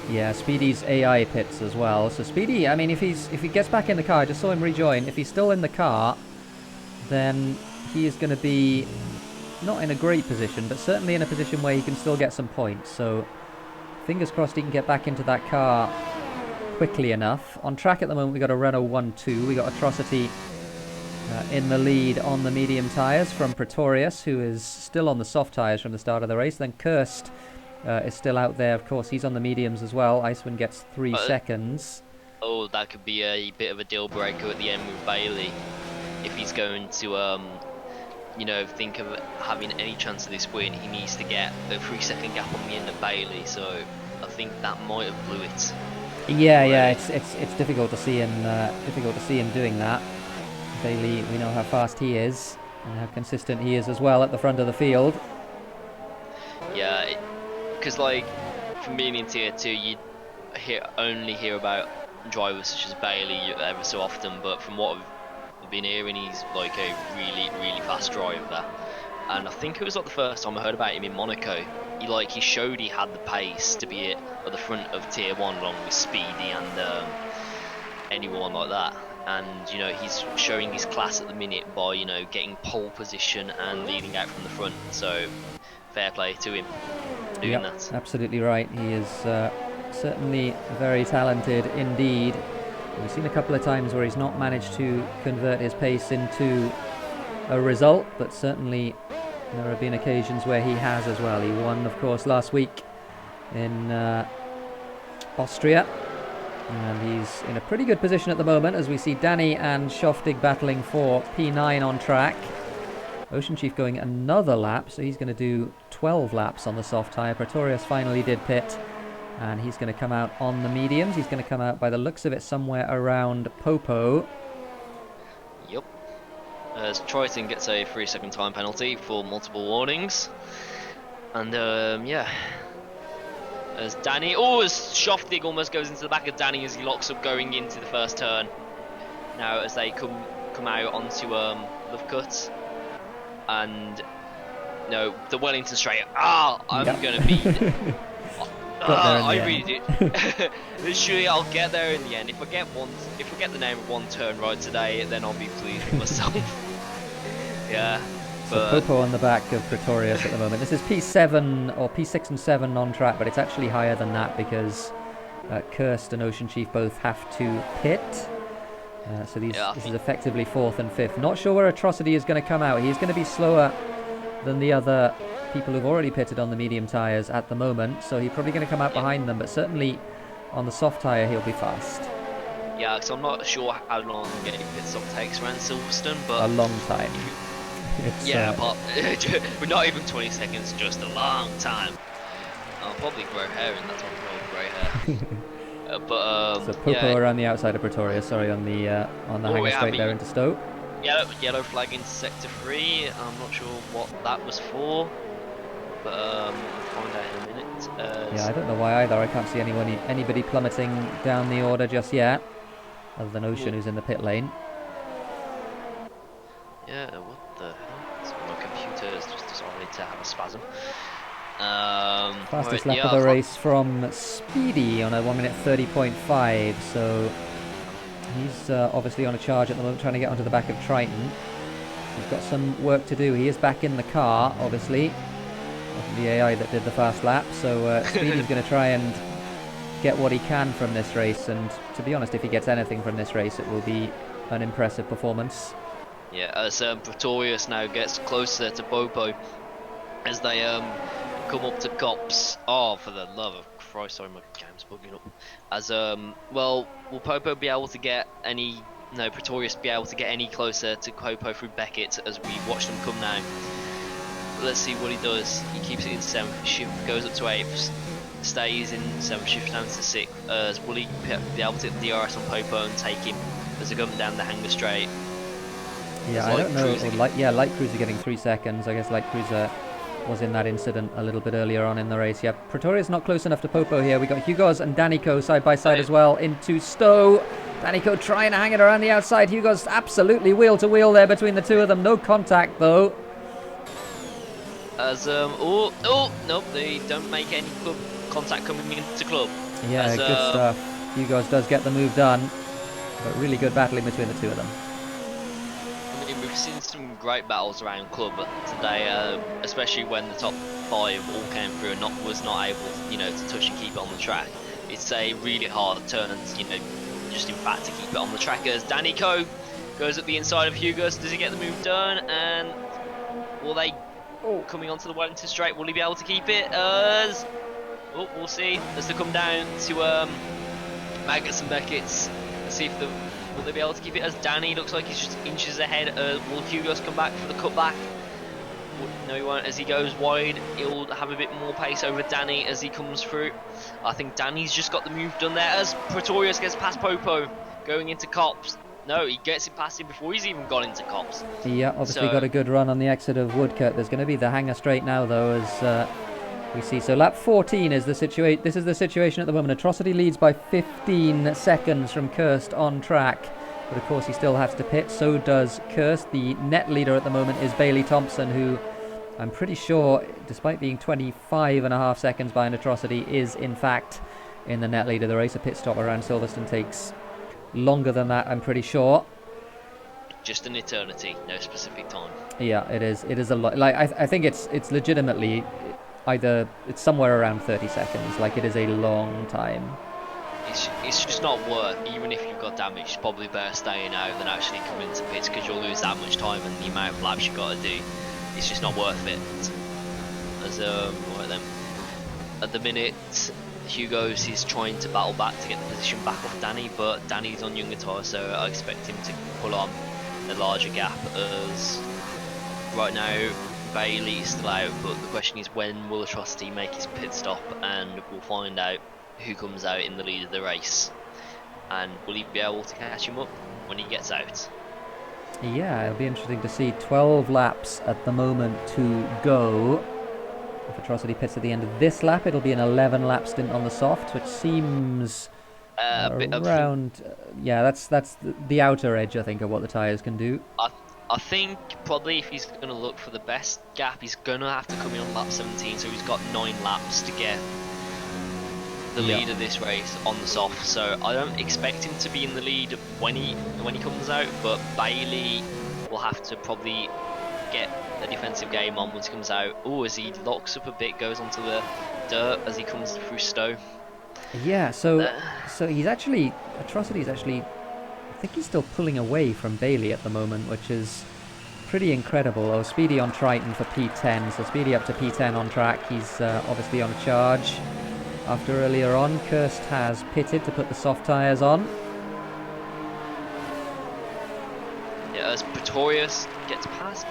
Yeah, Speedy's AI pits as well. So Speedy, I mean, if he gets back in the car, I just saw him rejoin. If he's still in the car, then he is going to be not in a great position, but certainly in a position where he can still get some points. So fingers crossed he can get back into that car quickly enough. On track at the moment, we got a Renault 1-2. We got Atrocity in the lead on the medium tyres from Pretorius, who is still on the soft tyres from the start of the race. Then Cursed is still out there, of course. He's on the mediums as well. Icewind gets 3 seconds. Oh, that could be a bit of a deal breaker at the end with Bailey. If he's going to, you know, think of having any chance of this win, he needs to get a 3-second gap on the end of Bailey. So I think that might have blew it. Yeah, it's difficult to see him doing that. Bailey, we know how fast he is and how consistent he is as well at the front of the field. Yeah, because like from being in tier 2, you only hear about drivers such as Bailey ever so often, but from what I've been hearing, he's like a really fast driver. And I think it was like the first time I heard about him in Monaco. He showed he had the pace to be at the front of tier 1 along with Speedy and anyone like that. And you know, he's showing his class at the minute by, you know, getting pole position and leading out from the front. So fair play to him doing that. Absolutely right. He is certainly very talented indeed. We've seen a couple of times where he's not managed to convert his pace into a result, but certainly there have been occasions where he has as well. He won, of course, last week in Austria. And he's in a pretty good position at the moment as we see Danny and Shoftig battling for P9 on track. OceanChief going another lap, so he's going to do 12 laps on the soft tyre. Pretorius finally did pit, and he's going to come out on the mediums. He's going to come out, by the looks of it, somewhere around Popo. Yep. As Triton gets a 3-second time penalty for multiple warnings. And yeah. As Danny, as Shoftig almost goes into the back of Danny as he locks up going into the first turn. Now as they come out onto Love Cut, and no, the Wellington straight. I'm gonna be. I really do. Literally, I'll get there in the end. If I get the name of one turn right today, then I'll be pleased with myself. Yeah. So Popo on the back of Pretorius at the moment. This is P7 or P6 and 7 on track, but it's actually higher than that because Cursed and OceanChief both have to pit. So this is effectively 4th and 5th. Not sure where Atrocity is going to come out. He's going to be slower than the other people who've already pitted on the medium tyres at the moment, so he's probably going to come out behind them, but certainly on the soft tyre he'll be fast. Yeah, because I'm not sure how long getting pit stop takes around Silverstone, but a long time. But not even 20 seconds, just a long time. I'll probably grow hair in that time, probably grey hair. So Popo around the outside of Pretoria, sorry, on the hanger straight there into Stoke. Yellow flag into sector 3. I'm not sure what that was for, but we'll find out in a minute. Yeah, I don't know why either. I can't see anybody plummeting down the order just yet, other than Ocean, who's in the pit lane. Yeah, what the hell? So my computer has just decided to have a spasm. Fastest lap of the race from Speedy on a 1 minute 30.5, so he's obviously on a charge at the moment, trying to get onto the back of Triton. He's got some work to do. He is back in the car, obviously. The AI that did the fast lap, so Speedy's going to try and get what he can from this race, and to be honest, if he gets anything from this race, it will be an impressive performance. Yeah, as Pretorius now gets closer to Popo as they come up to Cops. Oh, for the love of Christ, sorry, my game's bugging up. As well, will Popo be able to get any? No, Pretorius be able to get any closer to Popo through Beckett as we watch them come now. Let's see what he does. He keeps it in 7th, shift goes up to 8th, stays in 7th, shift down to 6th. Will he be able to hit the DRS on Popo and take him as they're going down the hanger straight? Yeah, I don't know. Light Cruiser getting 3 seconds. I guess Light Cruiser was in that incident a little bit earlier on in the race. Yeah, Pretoria's not close enough to Popo here. We got Hugo's and Danico side by side as well into Stowe. Danico trying to hang it around the outside. Hugo's absolutely wheel to wheel there between the two of them. No contact though. As nope, they don't make any club contact coming into club. Yeah, as, good stuff. Hugo's does get the move done, but really good battling between the two of them. I mean, we've seen some great battles around club today, especially when the top 5 all came through and was not able, to touch and keep it on the track. It's a really hard turn, just in fact to keep it on the track. As Danico goes up the inside of Hugo's, does he get the move done? And will they coming onto the Wellington straight? Will he be able to keep it? We'll see as they come down to Maggots and Beckett's. Let's see if will they be able to keep it, as Danny looks like he's just inches ahead. Will Hugo's come back for the cutback? No, he won't. As he goes wide, he'll have a bit more pace over Danny as he comes through. I think Danny's just got the move done there as Pretorius gets past Popo, going into Cops. No, he gets it past him before he's even gone into Cops. Yeah, obviously got a good run on the exit of Woodcote. There's going to be the hanger straight now, though, as we see. So lap 14 is the situation. This is the situation at the moment. Atrocity leads by 15 seconds from Kirst on track. But of course he still has to pit. So does Kirst. The net leader at the moment is Bailey Thompson, who I'm pretty sure, despite being 25.5 seconds behind Atrocity, is in fact in the net lead of the race. A pit stop around Silverstone takes longer than that, I'm pretty sure. Just an eternity, no specific time. Yeah, it is. It is a lot. Like I think it's legitimately either it's somewhere around 30 seconds. Like, it is a long time. It's just not worth. Even if you've got damage, it's probably better staying out than actually coming into pits, because you'll lose that much time and the amount of laps you've got to do. It's just not worth it. As right then, at the minute, Hugo's is trying to battle back to get the position back off Danny, but Danny's on younger tyres, so I expect him to pull on a larger gap. As right now Bailey is still out, but the question is, when will Atrocity make his pit stop? And we'll find out who comes out in the lead of the race, and will he be able to catch him up when he gets out? Yeah, it'll be interesting to see. 12 laps at the moment to go. If Atrocity pits at the end of this lap, it'll be an 11 lap stint on the soft, which seems around yeah, that's the outer edge, I think, of what the tyres can do. I think probably if he's going to look for the best gap, he's going to have to come in on lap 17, so he's got 9 laps to get the lead of this race on the soft. So I don't expect him to be in the lead when he comes out, but Bailey will have to probably get a defensive game on once he comes out. Oh, as he locks up a bit, goes onto the dirt as he comes through Stowe. Yeah, so he's actually, Atrocity's actually, I think he's still pulling away from Bailey at the moment, which is pretty incredible. Oh, Speedy on Triton for P10, so Speedy up to P10 on track. He's obviously on a charge after earlier on. Kirst has pitted to put the soft tyres on. Yeah, as Pretorius gets past,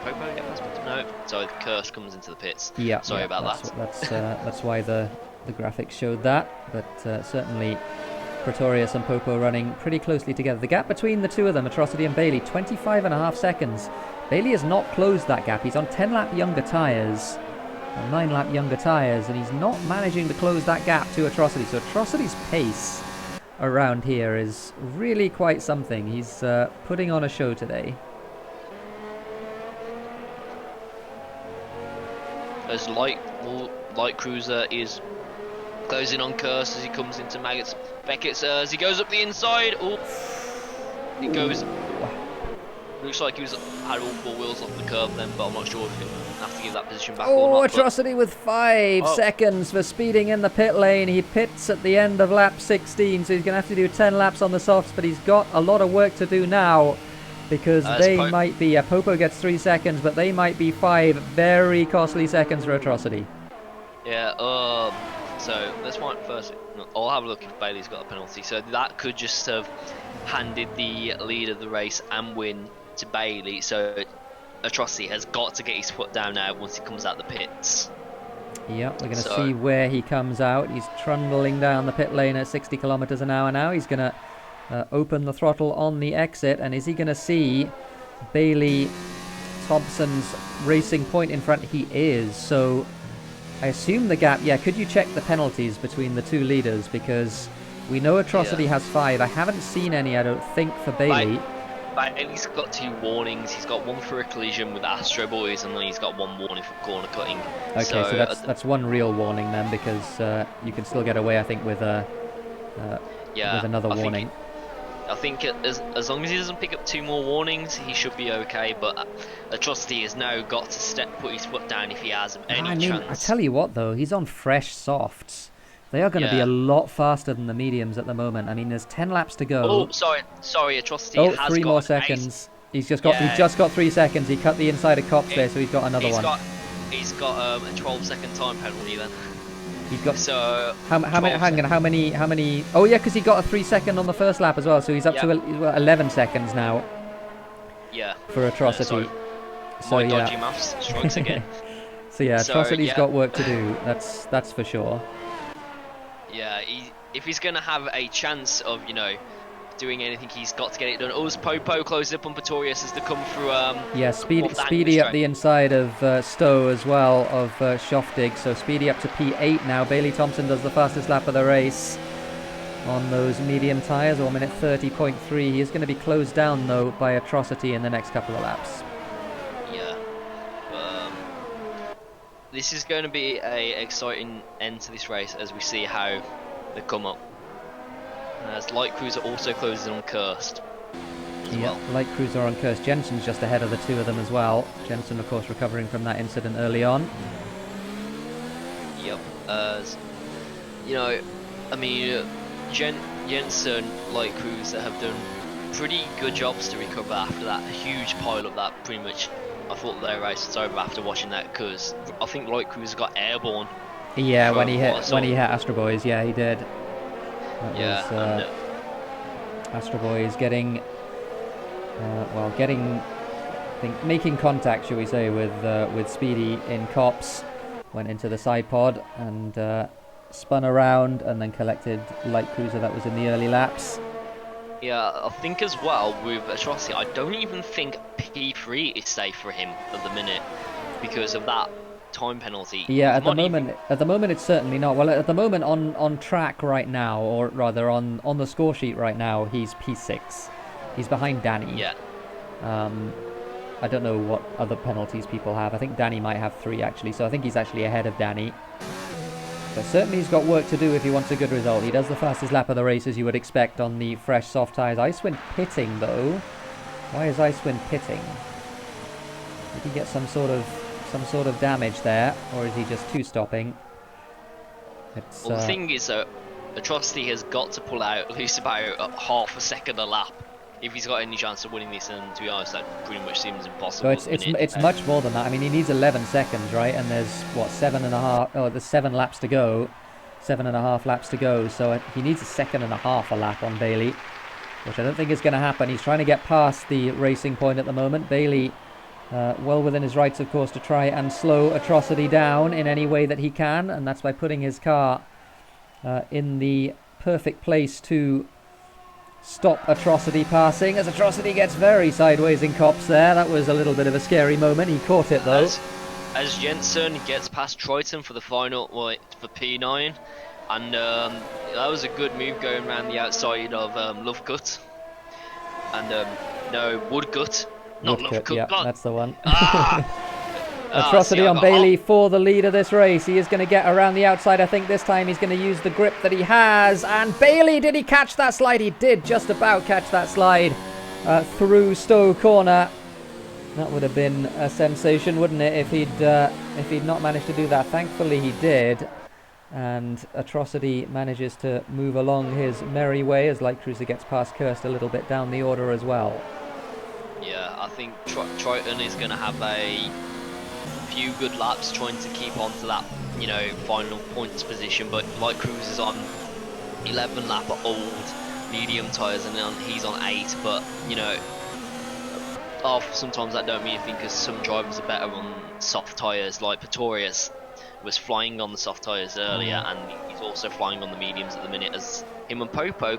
Popo get past, no, sorry, Kirst comes into the pits. Yeah, sorry about that. That's why the graphics showed that, but certainly Pretorius and Popo running pretty closely together. The gap between the two of them, Atrocity and Bailey, 25.5 seconds. Bailey has not closed that gap. He's on 10 lap younger tyres, 9 lap younger tyres, and he's not managing to close that gap to Atrocity. So Atrocity's pace around here is really quite something. He's putting on a show today. As Light Cruiser is closing on Kirst as he comes into Beckett's as he goes up the inside. Oh, it goes. Looks like he had all 4 wheels off the curb then, but I'm not sure if he'll have to give that position back or not. Atrocity with 5 seconds for speeding in the pit lane. He pits at the end of lap 16, so he's going to have to do 10 laps on the softs, but he's got a lot of work to do now, because they might be, Popo gets 3 seconds, but they might be 5 very costly seconds for Atrocity. Yeah, so let's find first. I'll have a look if Bailey's got a penalty. So that could just have handed the lead of the race and win to Bailey. So Atrocity has got to get his foot down now once he comes out the pits. Yeah, we're going to see where he comes out. He's trundling down the pit lane at 60 kilometers an hour now. He's going to open the throttle on the exit, and is he going to see Bailey Thompson's racing point in front? He is. So I assume the gap... Yeah, could you check the penalties between the two leaders? Because we know Atrocity has 5. I haven't seen any, I don't think, for Bailey. But he's got 2 warnings. He's got one for a collision with Astro Boys, and then he's got 1 warning for corner cutting. Okay, so that's 1 real warning then, because you can still get away, I think, with another warning. I think as long as he doesn't pick up 2 more warnings, he should be okay. But Atrocity has now got to put his foot down if he has any chance. I tell you what, though, he's on fresh softs. They are going to be a lot faster than the mediums at the moment. I mean, there's 10 laps to go. Oh, sorry, Atrocity has 3 more seconds. He's just got 3 seconds. He cut the inside of Cops there, so he's got another one. He's got a 12-second time penalty then. He's got how many? Oh yeah, because he got a 3-second on the first lap as well, so he's up to 11 seconds now. Yeah. For Atrocity. My dodgy maths strikes again. So yeah, Atrocity's got work to do. That's for sure. Yeah, if he's gonna have a chance of doing anything, he's got to get it done. Popo closes up on Pretorius as they come through. Speedy up the inside of Stowe as well, of Schoftig. So Speedy up to P8 now. Bailey Thompson does the fastest lap of the race on those medium tyres, 1 minute 30.3. He is going to be closed down though by Atrocity in the next couple of laps. Yeah. This is going to be a exciting end to this race as we see how they come up. As Light Cruiser also closes on Cursed as well. Light Cruiser on Cursed. Jensen's just ahead of the 2 of them as well. Jensen, of course, recovering from that incident early on. Yep. I mean, Jensen, Light Cruiser have done pretty good jobs to recover after that huge pile-up that pretty much I thought their race was over after watching that, because I think Light Cruiser got airborne. Yeah, when he hit Astro Boys, yeah, he did. Astro Boys getting, making contact, shall we say, with Speedy in Cops. Went into the side pod and spun around and then collected Light Cruiser that was in the early laps. Yeah, I think as well with Atrocity, I don't even think P3 is safe for him at the minute because of that time penalty. Yeah, at the moment it's certainly not. Well, at the moment on track right now, or rather on the score sheet right now, he's P6. He's behind Danny. Yeah. I don't know what other penalties people have. I think Danny might have 3 actually, so I think he's actually ahead of Danny. But certainly he's got work to do if he wants a good result. He does the fastest lap of the race as you would expect on the fresh soft tyres. Icewind pitting though. Why is Icewind pitting? Did he get some sort of damage there, or is he just two-stopping? Well, the thing is that Atrocity has got to pull out at least about half a second a lap if he's got any chance of winning this, and to be honest, that pretty much seems impossible. So it's much more than that. I mean, he needs 11 seconds, right? And there's what, 7.5? Oh, there's 7 laps to go, 7.5 laps to go. So he needs a second and a half a lap on Bailey, which I don't think is going to happen. He's trying to get past the racing point at the moment. Bailey, well within his rights, of course, to try and slow Atrocity down in any way that he can, and that's by putting his car in the perfect place to stop Atrocity passing, as Atrocity gets very sideways in Cops there. That was a little bit of a scary moment. He caught it though. As Jensen gets past Triton for the final, for P9, and that was a good move going around the outside of Lovecut. And no, Woodgut. Not Lovecut. Yeah, that's the one. Atrocity on Bailey for the lead of this race. He is going to get around the outside. I think this time he's going to use the grip that he has. And Bailey, did he catch that slide? He did just about catch that slide through Stowe Corner. That would have been a sensation, wouldn't it, if he'd not managed to do that. Thankfully he did. And Atrocity manages to move along his merry way as Light Cruiser gets past Kirst a little bit down the order as well. Yeah, I think Triton is going to have a few good laps trying to keep on to that, final points position, but Light Cruiser's on 11 lap of old medium tyres and then he's on 8, but sometimes that don't mean anything because some drivers are better on soft tyres, like Pretorius was flying on the soft tyres earlier and he's also flying on the mediums at the minute, as him and Popo,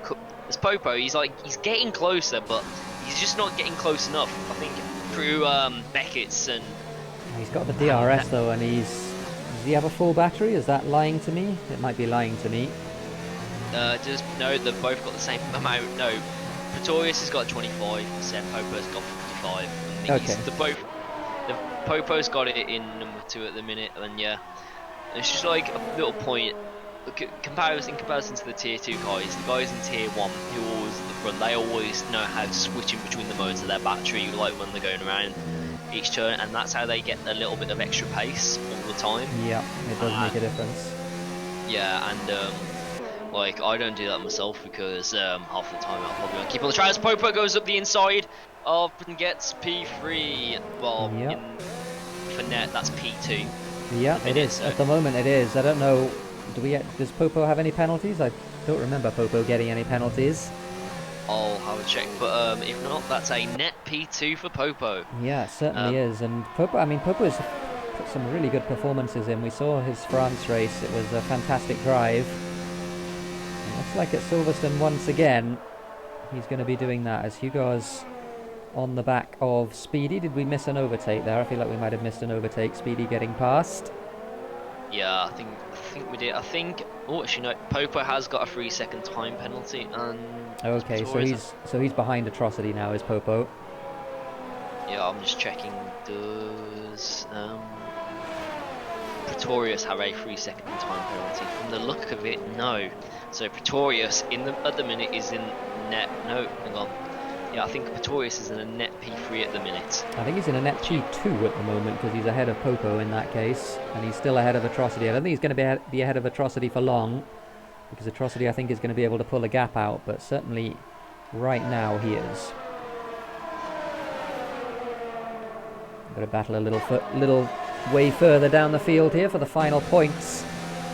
he's getting closer, but he's just not getting close enough. I think through Beckett's and He's got the DRS though, and does he have a full battery? Is that lying to me? It might be lying to me. just no, they've both got the same amount. No, Pretorius has got 25%, Popo's got 55. And Okay. The Popo's got it in number 2 at the minute, and yeah, it's just like a little point. In comparison to the tier 2 guys, the guys in tier 1 who always run, they always know how to switch in between the modes of their battery, like when they're going around each turn, and that's how they get a little bit of extra pace all the time. Yeah, it does make a difference. Yeah, and like I don't do that myself because half the time I'll probably keep on the trails. Popo goes up the inside of and gets P3. Well, for net that's P2. Yeah, it is. At the moment it is. I don't know, does Popo have any penalties? I don't remember Popo getting any penalties. I'll have a check, but if not, that's a net P2 for Popo. Yeah, it certainly is. And Popo's put some really good performances in. We saw his France race. It was a fantastic drive. It looks like at Silverstone once again, he's going to be doing that as Hugo's on the back of Speedy. Did we miss an overtake there? I feel like we might have missed an overtake. Speedy getting past. Yeah, I think we did. I think. Oh, actually, no. Popo has got a 3-second time penalty, and okay, so he's behind Atrocity now, is Popo? Yeah, I'm just checking. Does Pretorius have a 3-second time penalty? From the look of it, no. So Pretorius at the minute is in net. No, hang on. Yeah, I think Pretorius is in a net P3 at the minute. I think he's in a net P2 at the moment because he's ahead of Popo in that case, and he's still ahead of Atrocity. I don't think he's going to be ahead of Atrocity for long, because Atrocity I think is going to be able to pull a gap out, but certainly right now he is. Got to battle a little way further down the field here for the final points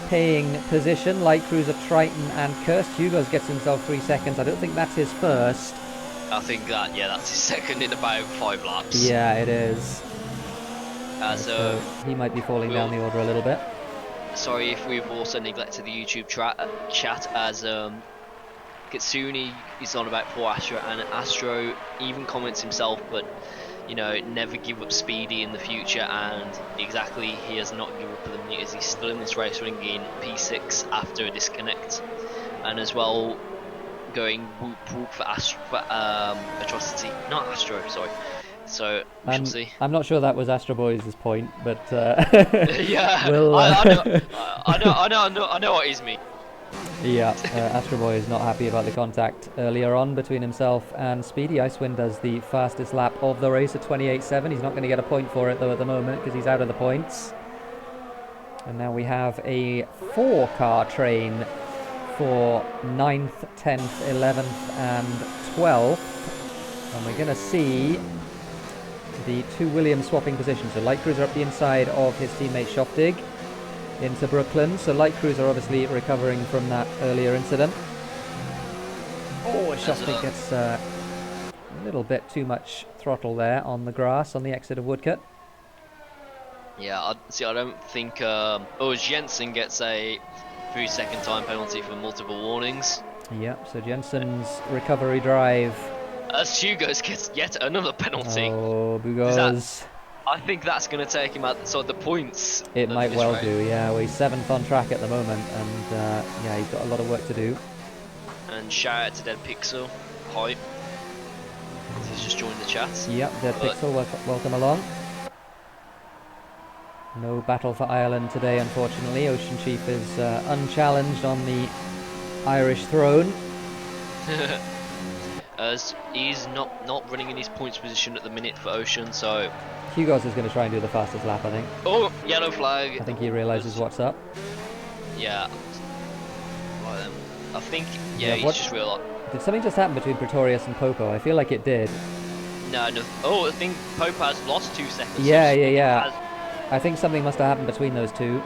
paying position. Light Cruiser, Triton and Cursed. Hugo's gets himself 3 seconds. I don't think that's his first. I think that's his second in about 5 laps. Yeah, it is. So he might be falling down the order a little bit. Sorry if we've also neglected the YouTube chat, as Kitsune is on about poor Astro, and Astro even comments himself, but you know, never give up Speedy in the future, and exactly, he has not given up at the minute as he's still in this race running in P6 after a disconnect, and as well going whoop for Atrocity, not Astro, sorry. So we shall see. I'm not sure that was Astro Boy's point, but yeah, we'll, I know what is me. Yeah, Astro Boy is not happy about the contact earlier on between himself and Speedy. Icewind does the fastest lap of the race at 28.7. He's not going to get a point for it though at the moment because he's out of the points. And now we have a 4-car train for 9th, 10th, 11th and 12th. And we're going to see the 2 Williams swapping positions. So Light Cruiser up the inside of his teammate Schoftig into Brooklyn. So Light Cruiser obviously recovering from that earlier incident. Oh, Schoftig gets a little bit too much throttle there on the grass on the exit of Woodcut. Yeah, I don't think Jensen gets a 3-second time penalty for multiple warnings. Yep, so Jensen's recovery drive. As Hugo's gets yet another penalty. Oh, Bugos. I think that's going to take him out the points. It might well do, yeah. Well, he's 7th on track at the moment, and yeah, he's got a lot of work to do. And shout out to Dead Pixel. Hi. He's just joined the chat. Yep, Dead Pixel, welcome along. No battle for Ireland today, unfortunately. OceanChief is unchallenged on the Irish throne. As he's not running in his points position at the minute for Ocean, so Hugo's is going to try and do the fastest lap, I think. Oh, yellow flag. I think he realises what's up. Yeah. Right then. I think, yeah, he's just realised. Did something just happen between Pretorius and Popo? I feel like it did. No. Oh, I think Popo has lost 2 seconds. Yeah. I think something must have happened between those two.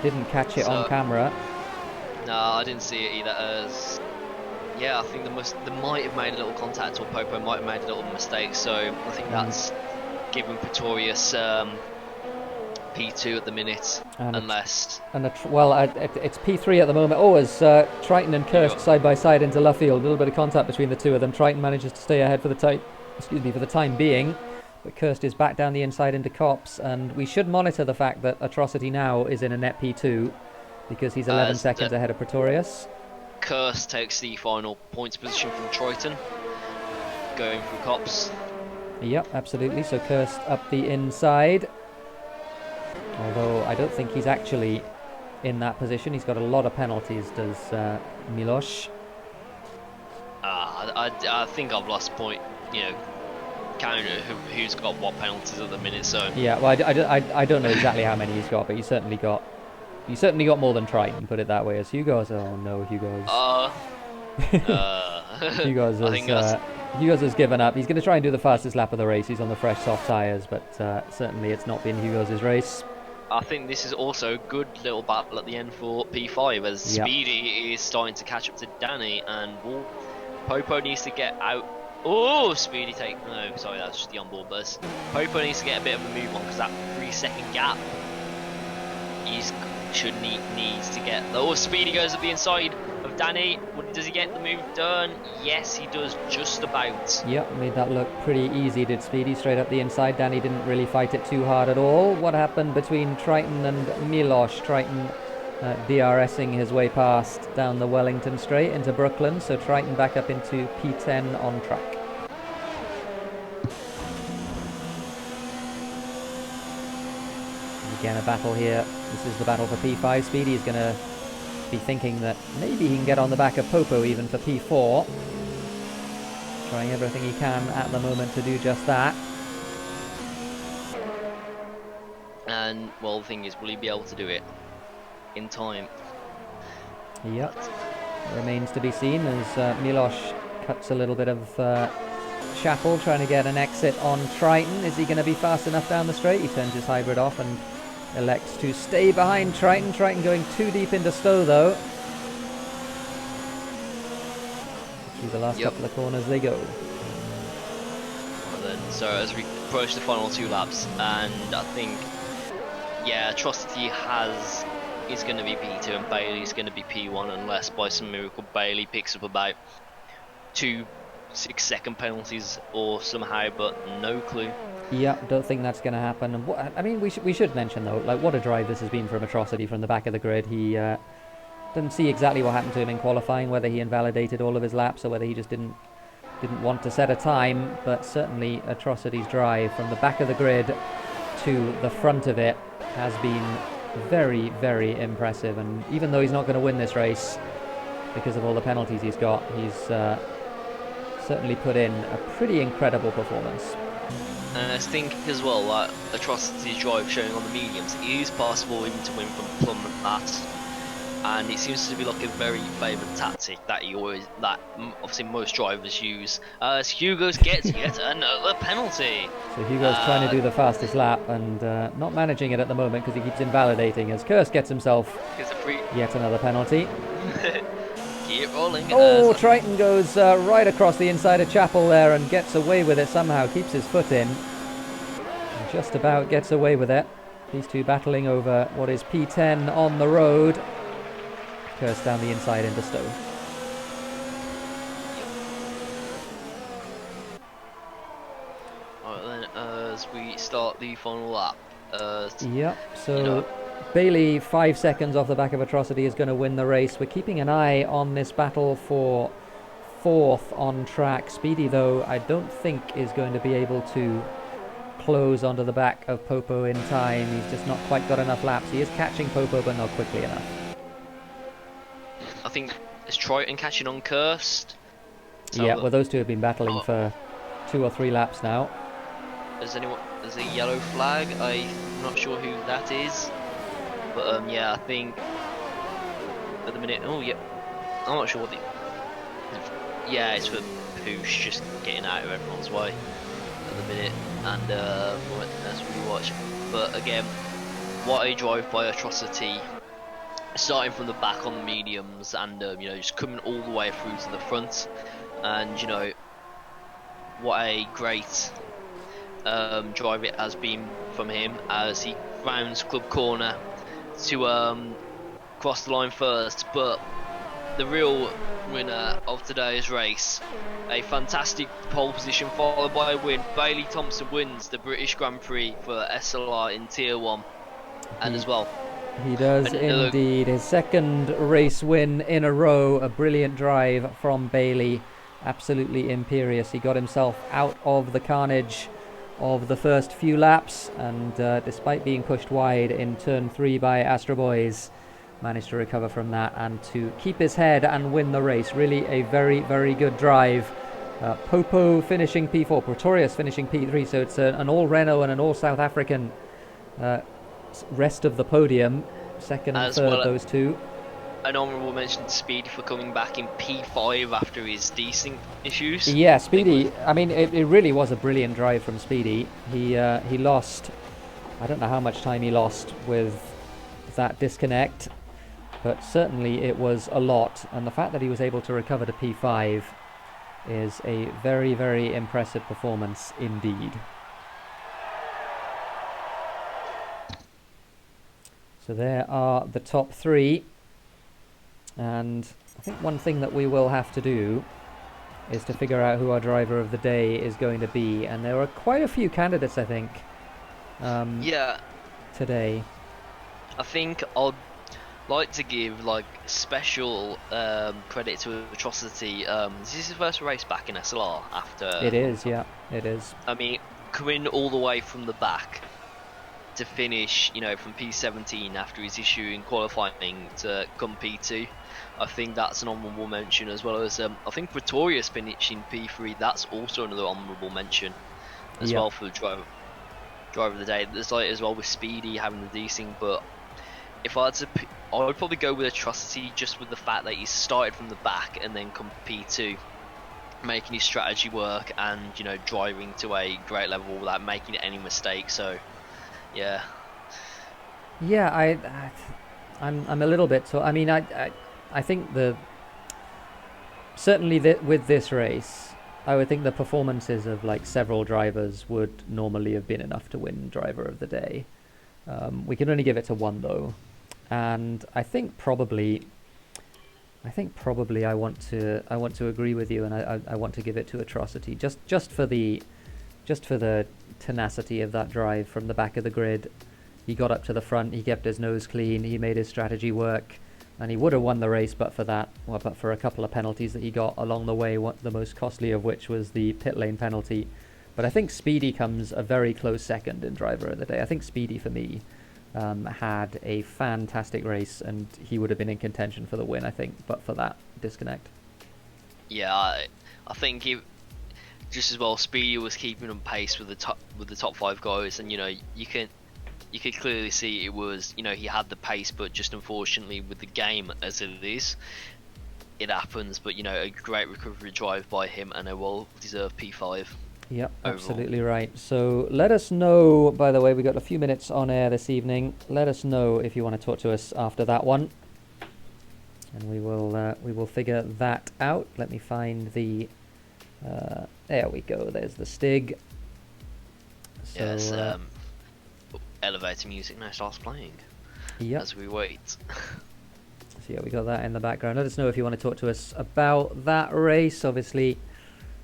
Didn't catch it on camera. No, I didn't see it either. As yeah, I think they might have made a little contact, or Popo might have made a little mistake. So I think that's given Pretorius P2 at the minute, unless. It's P3 at the moment. Oh, as Triton and Kirst side by side into Luffield, a little bit of contact between the two of them. Triton manages to stay ahead for the time being. But Kirst is back down the inside into Cops, and we should monitor the fact that Atrocity now is in a net P2 because he's 11 seconds ahead of Pretorius. Kirst takes the final points position from Triton, going through Cops. Yep, absolutely. So Kirst up the inside. Although I don't think he's actually in that position. He's got a lot of penalties, does Milos. I think I've lost point, counting who's got what penalties at the minute, so... Yeah, well, I don't know exactly how many he's got, but he's certainly got more than Triton, put it that way. As Hugo's, oh no, Hugo's... Hugo's has given up. He's going to try and do the fastest lap of the race. He's on the fresh soft tyres, but certainly it's not been Hugo's race. I think this is also a good little battle at the end for P5, as Speedy is starting to catch up to Danny, and Popo needs to get out. Oh, Speedy no, sorry, that's just the onboard bus. Popo needs to get a bit of a move on, because that 3-second gap needs to get. Oh, Speedy goes at the inside of Danny. Does he get the move done? Yes, he does, just about. Yep, made that look pretty easy, did Speedy, straight up the inside. Danny didn't really fight it too hard at all. What happened between Triton and Milos? Triton DRSing his way past down the Wellington straight into Brooklyn, so Triton back up into P10 on track. Again, a battle here. This is the battle for P5. Speedy is going to be thinking that maybe he can get on the back of Popo even for P4. Trying everything he can at the moment to do just that. And, well, the thing is, will he be able to do it in time? Yep. Remains to be seen as Milos cuts a little bit of Chapel, trying to get an exit on Triton. Is he going to be fast enough down the straight? He turns his hybrid off and elects to stay behind Triton. Triton going too deep into Stowe, though. Through the last couple of corners they go. Well then, so as we approach the final 2 laps, and I think, Atrocity is going to be P2 and Bailey's going to be P1, unless by some miracle Bailey picks up about 2 6-second penalties or somehow, but no clue. Yeah, don't think that's going to happen. And I mean, we should mention though, like, what a drive this has been from Atrocity from the back of the grid. He didn't see exactly what happened to him in qualifying, whether he invalidated all of his laps or whether he just didn't want to set a time. But certainly Atrocity's drive from the back of the grid to the front of it has been very, very impressive. And even though he's not going to win this race because of all the penalties he's got, he's certainly put in a pretty incredible performance. And I think as well that Atrocity's drive showing on the mediums, it is possible even to win from plumb and that, and it seems to be like a very favoured tactic that obviously most drivers use. As Hugo's gets yet another penalty. So Hugo's trying to do the fastest lap and not managing it at the moment because he keeps invalidating, as Kirst gets himself yet another penalty. Keep rolling. Oh, Triton goes right across the inside of Chapel there and gets away with it somehow, keeps his foot in. And just about gets away with it. These two battling over what is P10 on the road. Kirst down the inside into Stowe. Alright then, as we start the final lap. Yep, so Bailey, 5 seconds off the back of Atrocity, is going to win the race. We're keeping an eye on this battle for 4th on track. Speedy, though, I don't think is going to be able to close onto the back of Popo in time. He's just not quite got enough laps. He is catching Popo, but not quickly enough. I think, is Triton catching on Kirst? Yeah, well, those two have been battling for 2 or 3 laps now. There's a yellow flag. I'm not sure who that is. But I think at the minute, I'm not sure what it's for Poosh, just getting out of everyone's way at the minute, and as we watch. But again, what a drive by Atrocity, starting from the back on the mediums, and just coming all the way through to the front, and what a great drive it has been from him as he rounds club corner to cross the line first. But the real winner of today's race. A fantastic pole position followed by a win. Bailey Thompson wins the British Grand Prix for SLR in Tier 1. And as well, He does another- indeed. His second race win in a row. A brilliant drive from Bailey. Absolutely imperious. He got himself out of the carnage of the first few laps, and despite being pushed wide in turn 3 by Astro Boys, managed to recover from that and to keep his head and win the race. Really a very, very good drive. Popo finishing P4, Pretorius finishing P3, so it's an all Renault and an all South African rest of the podium. Second and As third, well, those two. an honourable mention to Speedy for coming back in P5 after his desync issues. Yeah, Speedy, I mean, it really was a brilliant drive from Speedy. He lost, I don't know how much time he lost with that disconnect, but certainly it was a lot, and the fact that he was able to recover to P5 is a very, very impressive performance indeed. So there are the top 3, and I think one thing that we will have to do is to figure out who our driver of the day is going to be, and there are quite a few candidates, I think, Yeah, today. I think I'd like to give like special credit to Atrocity. This is his first race back in SLR after. It is, yeah, it is. I mean, coming all the way from the back to finish, from P17 after his issue in qualifying to come P2. I think that's an honourable mention, as well as I think Pretorius finishing P3. That's also another honourable mention as well for the driver of the day. There's like as well with Speedy having the desync, but if I had to, I would probably go with Atrocity just with the fact that he started from the back and then come P2, making his strategy work and driving to a great level without making any mistakes. So yeah. Yeah, I'm a little bit. So I mean, I think certainly with this race, I would think the performances of like several drivers would normally have been enough to win driver of the day. We can only give it to one though, and I think probably I want to agree with you, and I want to give it to Atrocity just for the tenacity of that drive from the back of the grid. He got up to the front, he kept his nose clean, he made his strategy work, and he would have won the race but for that, but for a couple of penalties that he got along the way, the most costly of which was the pit lane penalty. But I think Speedy comes a very close second in driver of the day. I think Speedy, for me, had a fantastic race, and he would have been in contention for the win, I think, but for that disconnect. Yeah, I think just as well, Speedy was keeping on pace with the top 5 guys, and you could clearly see it was, he had the pace, but just unfortunately with the game as it is, it happens. But a great recovery drive by him and a well-deserved P5. Yep, overall. absolutely right. So let us know, by the way, we got a few minutes on air this evening. Let us know if you want to talk to us after that one, and we will figure that out. Let me find the there we go, there's the Stig. So, Yes, elevator music now starts playing as we wait. So yeah, we got that in the background. Let us know if you want to talk to us about that race. Obviously,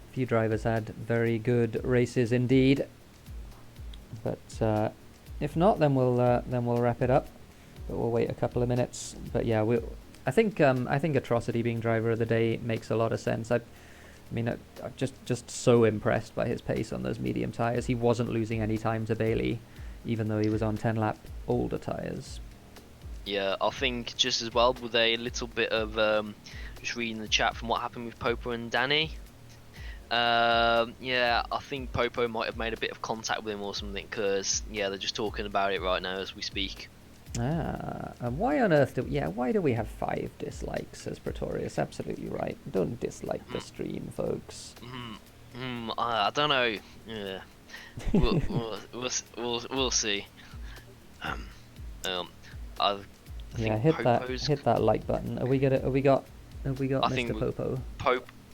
a few drivers had very good races indeed, but if not, then we'll wrap it up. But we'll wait a couple of minutes. But yeah, I think Atrocity being driver of the day makes a lot of sense. I mean, I'm just so impressed by his pace on those medium tyres. He wasn't losing any time to Bailey, even though he was on 10-lap older tyres. Yeah, I think just as well with a little bit of just reading the chat from what happened with Popo and Danny. Yeah, I think Popo might have made a bit of contact with him or something, because they're just talking about it right now as we speak. And why on earth why do we have 5 dislikes, says Pretorius? Absolutely right. Don't dislike the stream, folks. I don't know. Yeah, we'll see. Hit that like button. Have we got I Mr. think Popo?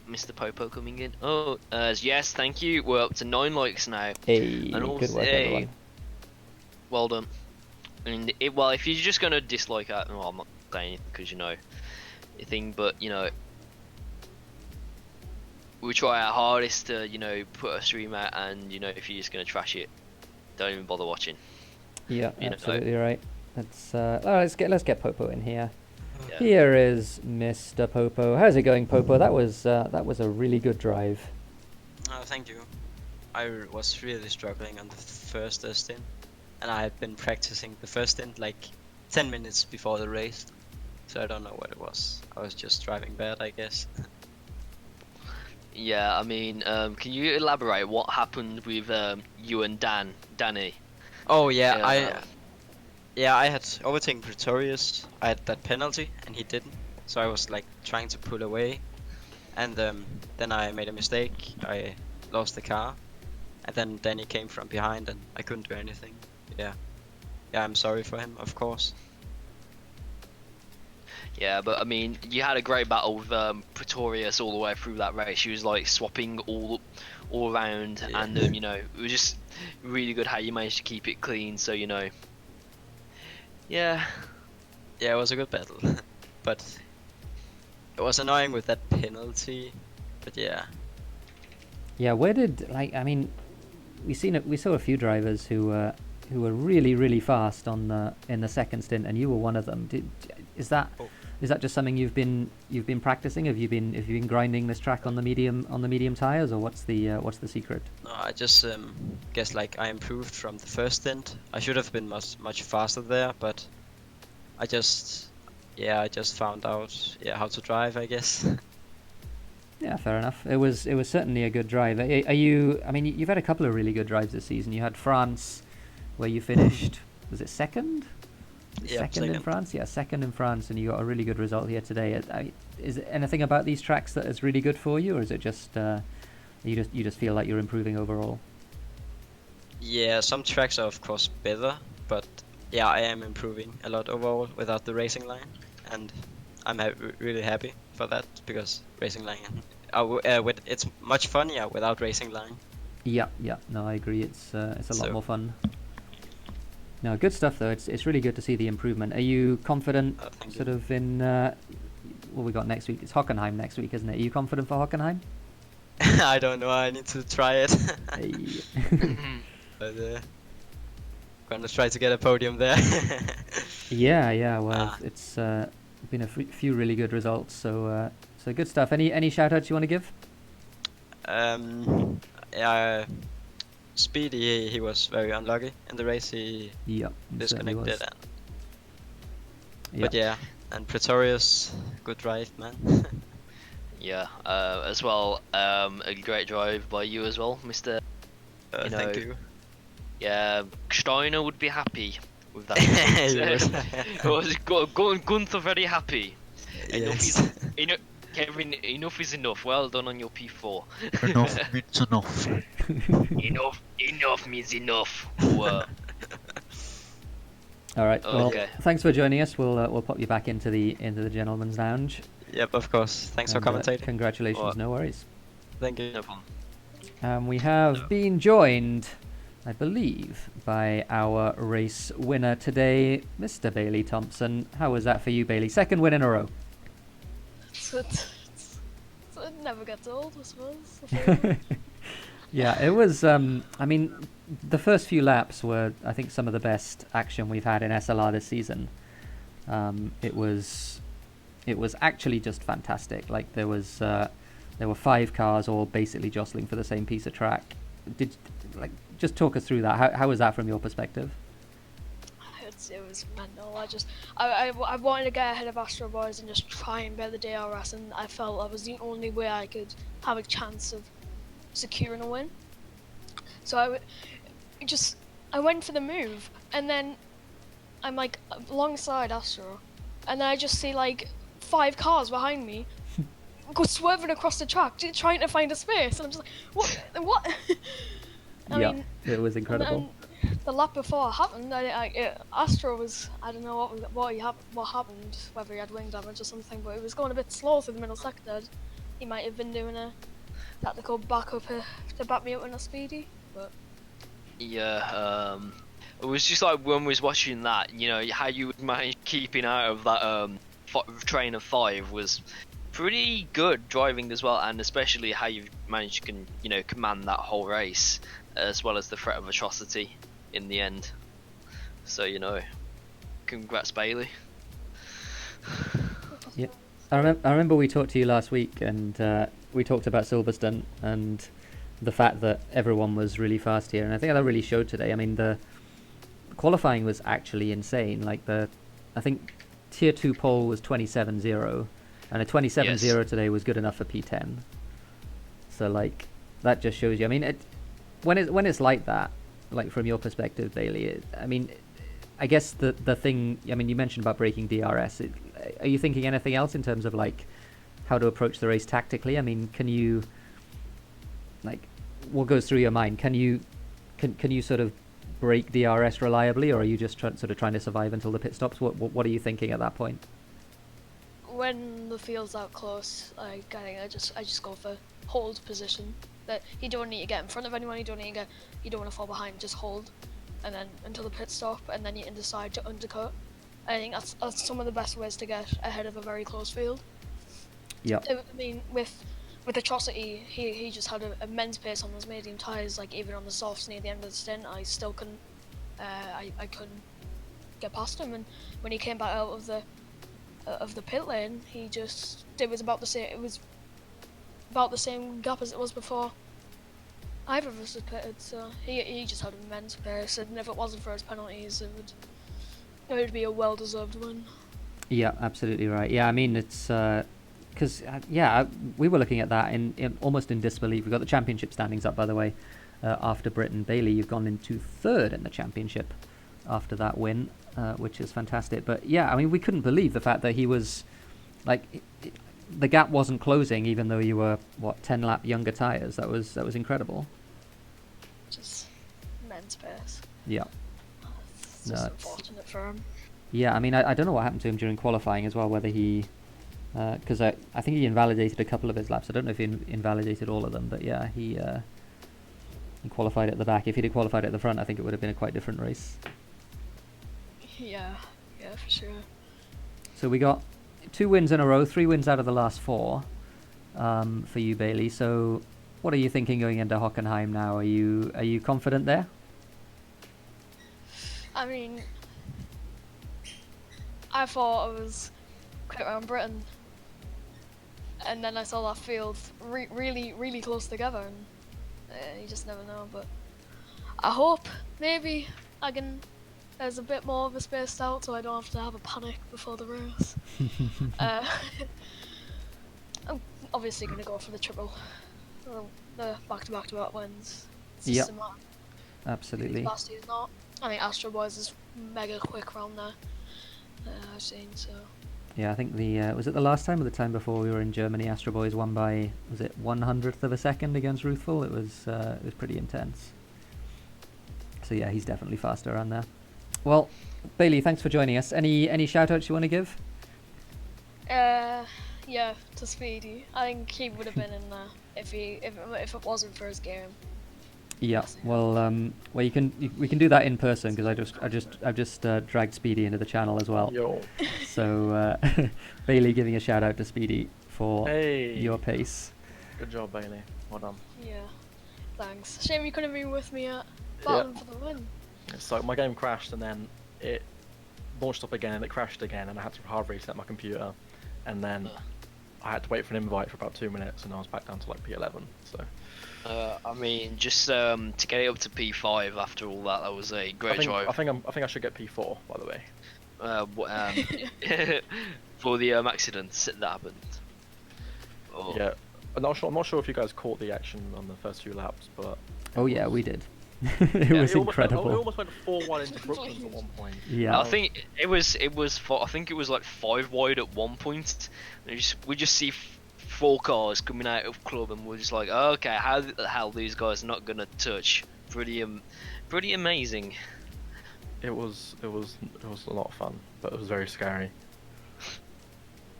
Mr. Popo coming in. Oh, yes, thank you. We're up to 9 likes now. Hey, and also, good work, everyone. Well done. And if you're just gonna dislike that, I'm not saying it because thing, but you know, we try our hardest to, you know, put a stream out, and you know, if you're just gonna trash it, don't even bother watching. Yeah, You know, absolutely right. Let's get Popo in here. Yeah. Here is Mr. Popo. How's it going, Popo? That was a really good drive. Thank you. I was really struggling on the first stint, and I had been practicing the first stint like 10 minutes before the race, so I don't know what it was. I was just driving bad, I guess. Yeah, I mean, can you elaborate what happened with you and Danny? Oh yeah, Yeah. I had overtaken Pretorius. I had that penalty, and he didn't. So I was like trying to pull away, and then I made a mistake. I lost the car, and then Danny came from behind, and I couldn't do anything. Yeah, I'm sorry for him, of course. Yeah, but I mean, you had a great battle with Pretorius all the way through that race. She was like swapping all around, Yeah. and you know, it was just really good how you managed to keep it clean. So you know, yeah, Yeah, it was a good battle, but it was annoying with that penalty. But yeah. Yeah, where did we saw a few drivers who were really fast in the second stint, and you were one of them. Is that just something you've been practicing? Have you been grinding this track on the medium tires, or what's the secret? No, I just guess like I improved from the first stint. I should have been much faster there, but I just found out how to drive, I guess. Yeah, fair enough. It was certainly a good drive. Are you? I mean, you've had a couple of really good drives this season. You had France, where you finished. Was it second? Yeah, Second in France. Yeah, second in France, and you got a really good result here today. Is there anything about these tracks that is really good for you, or is it just you just feel like you're improving overall? Yeah, some tracks are of course better, but yeah, I am improving a lot overall without the racing line, and I'm really happy for that, because racing line, it's much funnier without racing line. Yeah. No, I agree. It's a lot So- more fun. No, good stuff though. It's really good to see the improvement. Are you confident, Thank sort you. of in what we got next week? It's Hockenheim next week, isn't it? Are you confident for Hockenheim? I don't know. I need to try it. But gonna try to get a podium there. Yeah. Well, Ah. it's been a few really good results. So good stuff. Any shout outs you want to give? Yeah, Speedy, he was very unlucky in the race. He Yeah, disconnected. Yeah. But yeah, and Pretorius, good drive, man. yeah. As well, a great drive by you as well, Mr. You know, Thank you. Yeah, Steiner would be happy with that. He was. Gunther very happy. Yes. Kevin, enough is enough. Well done on your P4. Enough means enough. Enough means enough. Oh, All right. Well, Okay. thanks for joining us. We'll pop you back into the gentleman's lounge. Yep, of course. Thanks for And, commentating. Congratulations. Alright. No worries. Thank you. no problem. We have been joined, I believe, by our race winner today, Mr. Bailey Thompson. How was that for you, Bailey? Second win in a row. It never gets old, I suppose. Yeah, it was. I mean, the first few laps were, I think, some of the best action we've had in SLR this season. It was actually just fantastic. Like there were 5 cars all basically jostling for the same piece of track. Just talk us through that. How was that from your perspective? It was mental. I wanted to get ahead of Astro Boys and just try and get the DRS, and I felt that was the only way I could have a chance of securing a win. So I went for the move, and then I'm like alongside Astro, and then I just see like 5 cars behind me go swerving across the track, trying to find a space, and I'm just like, what? I Yeah, mean, it was incredible. and the lap before it happened, Astro was, I don't know what happened, whether he had wing damage or something, but it was going a bit slow through the middle sector. He might have been doing a tactical backup to back me up in a speedy, but Yeah, it was just like when we was watching that, you know, how you would manage keeping out of that train of 5 was pretty good driving as well, and especially how you've managed to command that whole race, as well as the threat of atrocity in the end. So congrats Bailey. Yeah, I remember we talked to you last week, and we talked about Silverstone and the fact that everyone was really fast here, and I think that really showed today. I mean, the qualifying was actually insane. Like I think tier 2 pole was 27.0, and a 27.0 today was good enough for P10. So like that just shows you. I mean, when it's like that, like from your perspective, Bailey. I guess the thing. I mean, you mentioned about breaking DRS. Are you thinking anything else in terms of like how to approach the race tactically? I mean, can you like what goes through your mind? Can you sort of break DRS reliably, or are you just sort of trying to survive until the pit stops? What are you thinking at that point? When the field's out close, I just go for hold position. That you don't need to get in front of anyone. You don't want to fall behind. Just hold, and then until the pit stop, and then you can decide to undercut. I think that's some of the best ways to get ahead of a very close field. Yeah. I mean, with Atrocity, he just had an immense pace on those medium tyres. Like even on the softs near the end of the stint, I still couldn't. I couldn't get past him. And when he came back out of the pit lane, it was about the same. It was about the same gap as it was before either of us had pitted. So he just had immense pace, and if it wasn't for his penalties, it would be a well-deserved win. Yeah, absolutely right. Yeah, I mean it's because we were looking at that in almost in disbelief. We've got the championship standings up, by the way. After Britain, Bailey, you've gone into 3rd in the championship after that win, which is fantastic. But yeah, I mean, we couldn't believe the fact that he was like the gap wasn't closing, even though you were 10 lap younger tyres. That was incredible. Just immense pace. Yeah. It's just unfortunate for him. Yeah, I mean, I don't know what happened to him during qualifying as well, whether he... Because I think he invalidated a couple of his laps. I don't know if he invalidated all of them, but yeah, he qualified at the back. If he'd have qualified at the front, I think it would have been a quite different race. Yeah, for sure. So we got 2 wins in a row, 3 wins out of the last 4 for you, Bailey. So what are you thinking going into Hockenheim now? Are you confident there? I mean, I thought I was quick around Britain, and then I saw that field really, really close together, and you just never know. But I hope maybe there's a bit more of a spaced out, so I don't have to have a panic before the race. I'm obviously going to go for the triple, the back-to-back wins. It's just a matter. Absolutely. Last year's not. I think Astro Boys is mega quick round there. I've seen so. Yeah, I think was it the last time or the time before we were in Germany? Astro Boys won by, was it 1/100th of a second against Ruthful? It was pretty intense. So yeah, he's definitely faster around there. Well, Bailey, thanks for joining us. Any shout outs you want to give? Yeah, to Speedy. I think he would have been in there if it wasn't for his game. Yeah, well, we can do that in person, because I've just dragged Speedy into the channel as well. Yo. So Bailey giving a shout out to Speedy for your pace. Good job, Bailey. Well done. Yeah, thanks. Shame you couldn't be with me at battling for the win. So my game crashed, and then it launched up again, and it crashed again, and I had to hard reset my computer, and then I had to wait for an invite for about 2 minutes, and I was back down to like P11. So. I mean, just to get it up to P5 after all that, that was a great drive. I think I should get P4, by the way. For the accidents that happened. Oh. Yeah, I'm not sure if you guys caught the action on the first few laps, but. Oh yeah, we did. It was incredible. We almost went 4-1 into Brooklands at one point. Yeah. I think it was I think it was like 5 wide at one point. We just see 4 cars coming out of club, and we're just like, oh, okay, how the hell these guys are not gonna touch? Pretty amazing. It was a lot of fun, but it was very scary.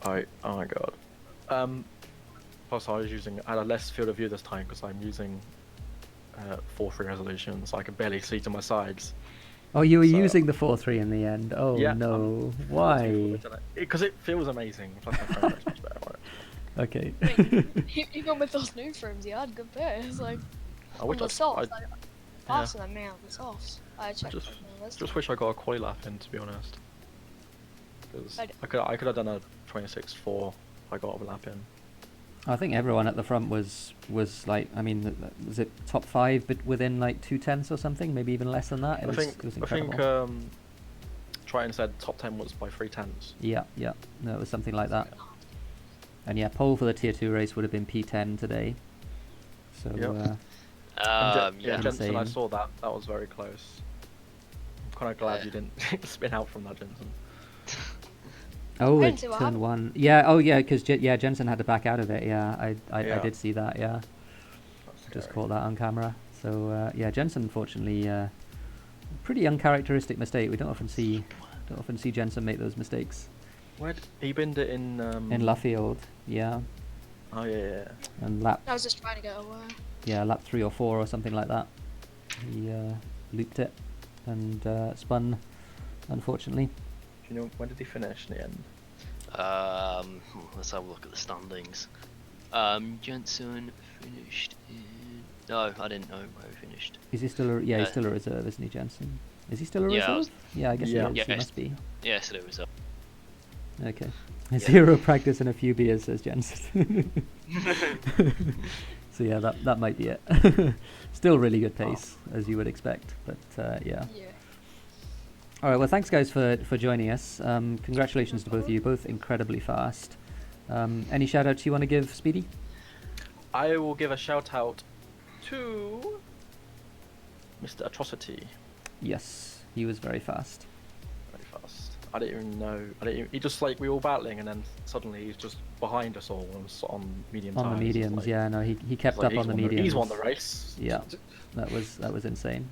Oh my god. Plus I had a less field of view this time because I'm using 4:3 resolution, so I could barely see to my sides. Oh, you were So- using the 4.3 in the end. Oh Yeah, no. Why? Because it feels amazing. Plus my frame rate's much better on it. Okay. Even with those new frames, you had good pairs. Like I on wish the softs, I faster than me on the softs. I checked just- it on the list. just wish I got a quali lap in, to be honest. Because I could have done a 26.4 if I got a lap in. I think everyone at the front was like, I mean, was it top 5 but within like 2/10 or something, maybe even less than that. It was incredible. Triton said top 10 was by 3/10. Yeah, no, it was something like that. And yeah, pole for the tier 2 race would have been P10 today. So Yep. Yeah. Jensen, I Insane. saw that. That was very close. I'm kind of glad you didn't spin out from that, Jensen. oh, I it didn't see what turn happened. 1. Yeah, oh yeah, because Jensen had to back out of it. Yeah, I Yeah. did see that. Yeah, That's just scary. caught that on camera. So yeah, Jensen unfortunately, pretty uncharacteristic mistake. We don't often see Jensen make those mistakes. Where he binned it in? In Luffield, yeah, Oh yeah. and lap I was just trying to get away. lap 3 or 4 or something like that. He looped it and spun, unfortunately. Do you know when did he finish in the end? Let's have a look at the standings. Jensen finished in. No, I didn't know where he finished. Is he still? He's still a reserve, isn't he, Jensen? Is he still a Yeah, I reserve? Yeah, I guess Yeah. he is. Yeah, He it's- must be. Yes, it was. Okay. 0 practice and a few beers, says Jensen. So yeah, that might be it. Still really good pace, as you would expect. But yeah. Yeah. All right. Well, thanks guys for joining us. Congratulations to both of you, both incredibly fast. Any shout outs you want to give, Speedy? I will give a shout out to Mr. Atrocity. Yes, he was very fast. Very fast. I didn't even know. He just like we were all battling, and then suddenly he's just behind us all on medium On times. the It's mediums, like- yeah. No, he kept it's like up on the he's mediums. won the race. Yeah. That was insane.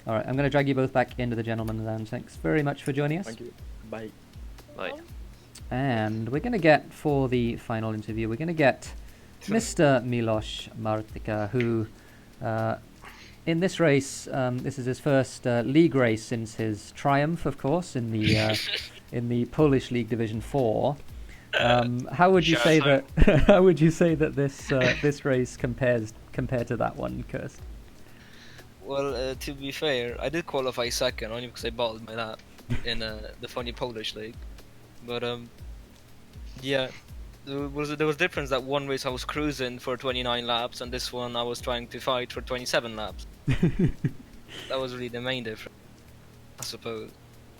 All right, I'm going to drag you both back into the gentleman lounge. Thanks very much for joining us. Thank you. Bye. Like, And we're going to get, for the final interview, we're going to get Mr. Miloš Martika, who, in this race, this is his first league race since his triumph, of course, in the Polish League Division 4. How would you Shout say out. that? How would you say that this race compared to that one, Kirst? Well, to be fair, I did qualify second only because I bottled my lap in the funny Polish league. But yeah, there was a difference that one race I was cruising for 29 laps, and this one I was trying to fight for 27 laps. That was really the main difference, I suppose.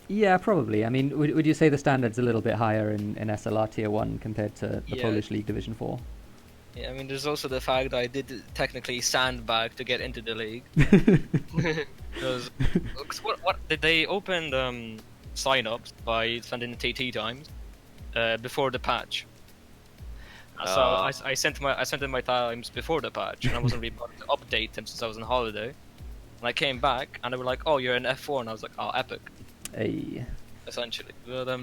Yeah, probably. I mean, would you say the standard's a little bit higher in SLR Tier 1 compared to the Yeah. Polish League Division 4? Yeah, I mean, there's also the fact that I did technically sandbag to get into the league. Because what did they open sign-ups by sending the TT times before the patch? So I sent in my times before the patch, and I wasn't really able to update them since I was on holiday. And I came back, and they were like, "Oh, you're in F4," and I was like, "Oh, epic!" Hey. Essentially, but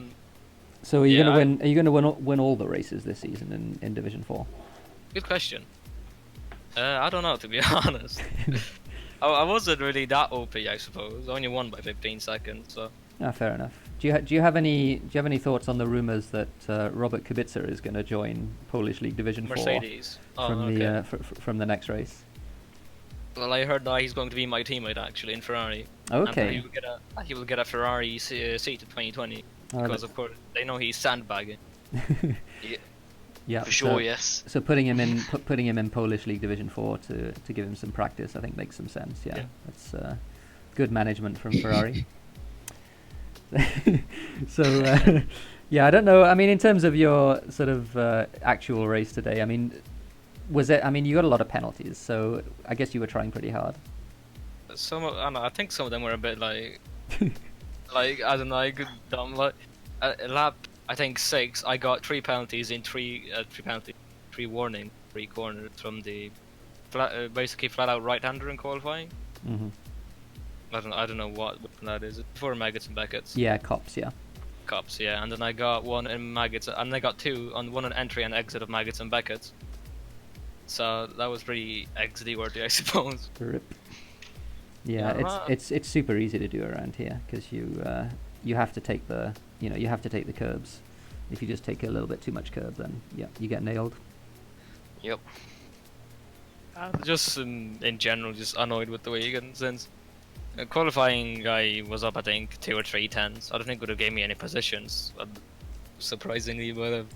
So are you Yeah, gonna win? Are you gonna win all the races this season in Division 4? good question. I don't know, to be honest. I wasn't really that OP, I suppose. I only won by 15 seconds, so. Ah, fair enough. Do you have any thoughts on the rumours that Robert Kubica is going to join Polish League Division 4 Mercedes. Oh, from okay. the from the next race? Well, I heard that he's going to be my teammate actually in Ferrari. Okay. And he will get a Ferrari seat in 2020 Oh, because of course they know he's sandbagging. yeah, for sure, yes. So putting him in Polish League Division 4 to give him some practice, I think makes some sense. Yeah, Yeah. that's good management from Ferrari. So yeah, I don't know. I mean, in terms of your sort of actual race today, I mean, was it? I mean, you got a lot of penalties, so I guess you were trying pretty hard. I don't know, I think some of them were a bit like, like I don't know, like dumb. Like lap I think 6, I got 3 penalties in 3 warning, 3 corners from the basically flat out right-hander in qualifying. Hmm. I don't know what that is. It's for Maggots and Beckett's. Yeah, cops. Yeah. Cups, yeah, and then I got 1 in Maggots, and I got 2 on 1 on entry and exit of Maggots and Beckett's. So that was pretty exity worthy, I suppose. Rip. Yeah, Yeah, it's super easy to do around here because you have to take the you have to take the curbs. If you just take a little bit too much curb, then yeah, you get nailed. Yep. Just in general, just annoyed with the weekend since qualifying I was up I think 2 or 3 tenths. I don't think it would have gave me any positions, surprisingly, but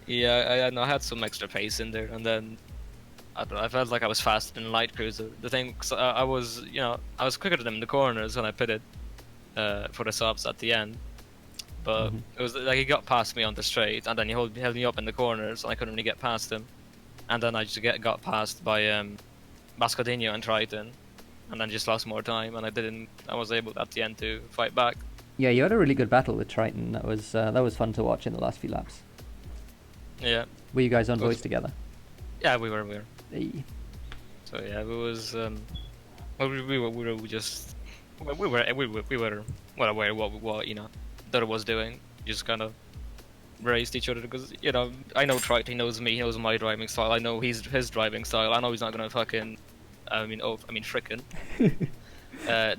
yeah, I had some extra pace in there, and then I don't know, I felt like I was faster than light cruiser. The thing, 'cause I was I was quicker than him in the corners when I pitted for the subs at the end, but it was like he got past me on the straight, and then he held me up in the corners, and I couldn't really get past him. And then I just got passed by Bascodinho and Triton, and then just lost more time, and I was able at the end to fight back. Yeah, you had a really good battle with Triton. That was fun to watch in the last few laps. Yeah. Were you guys on voice together? Yeah, we were. Hey. So yeah, it was well, we were well aware what the other was doing. Just kind of raced each other because I know Triton, he knows me, he knows my driving style. I know his driving style. I know he's not gonna fucking frickin'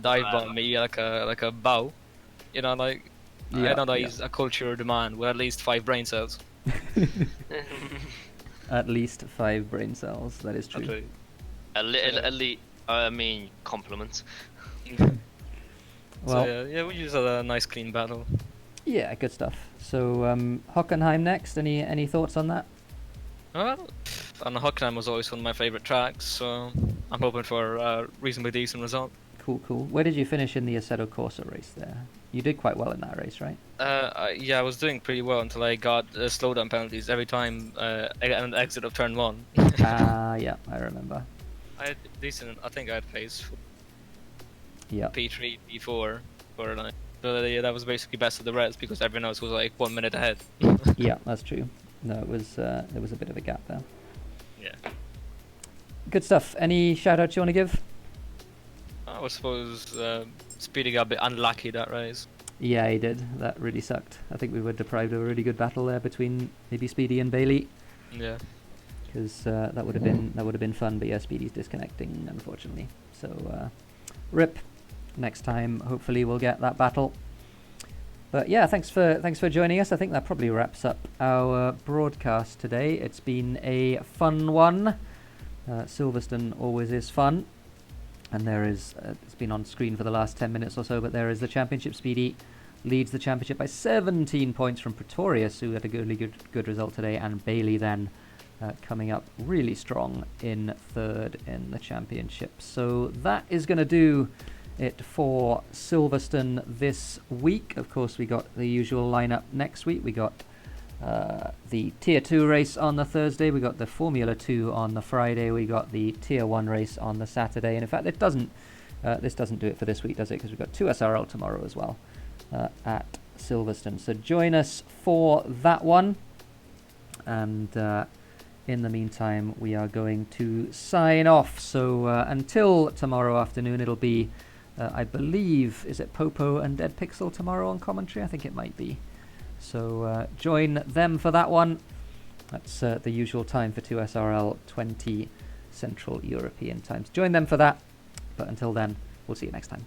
dive bomb me like a bow. I know that he's a cultured man with at least 5 brain cells. At least 5 brain cells. That is true. Compliments. Well, So, yeah, we just had a nice clean battle. yeah, good stuff. So Hockenheim next. Any thoughts on that? Well, and Hockenheim was always one of my favourite tracks, so I'm hoping for a reasonably decent result. Cool. Where did you finish in the Assetto Corsa race there? You did quite well in that race, right? Yeah, I was doing pretty well until I got slowdown penalties every time I got an exit of turn 1. Yeah, I remember. I had decent, I think I had pace for Yeah. P3, P4 for like, but yeah, that was basically best of the rest because everyone else was like 1 minute ahead. Yeah, that's true. No, it was there was a bit of a gap there. Yeah. Good stuff. Any shout-outs you want to give? I suppose Speedy got a bit unlucky that race. Yeah, he did. That really sucked. I think we were deprived of a really good battle there between maybe Speedy and Bailey. Yeah. Because that would have been fun, but yeah, Speedy's disconnecting unfortunately. So rip. Next time, hopefully, we'll get that battle. But yeah, thanks for joining us. I think that probably wraps up our broadcast today. It's been a fun one. Silverstone always is fun, and there is it's been on screen for the last 10 minutes or so. But there is the championship. Speedy leads the championship by 17 points from Pretorius, who had a good result today, and Bailey then coming up really strong in 3rd in the championship. So that is going to do it for Silverstone this week. Of course, we got the usual lineup next week. We got the Tier 2 race on the Thursday. We got the Formula 2 on the Friday. We got the Tier 1 race on the Saturday. And in fact, this doesn't do it for this week, does it? Because we've got 2 SRL tomorrow as well at Silverstone. So join us for that one. And in the meantime, we are going to sign off. So until tomorrow afternoon, it'll be, I believe, is it Popo and Dead Pixel tomorrow on commentary? I think it might be. So join them for that one. That's the usual time for 2SRL, 20 Central European times. Join them for that. But until then, we'll see you next time.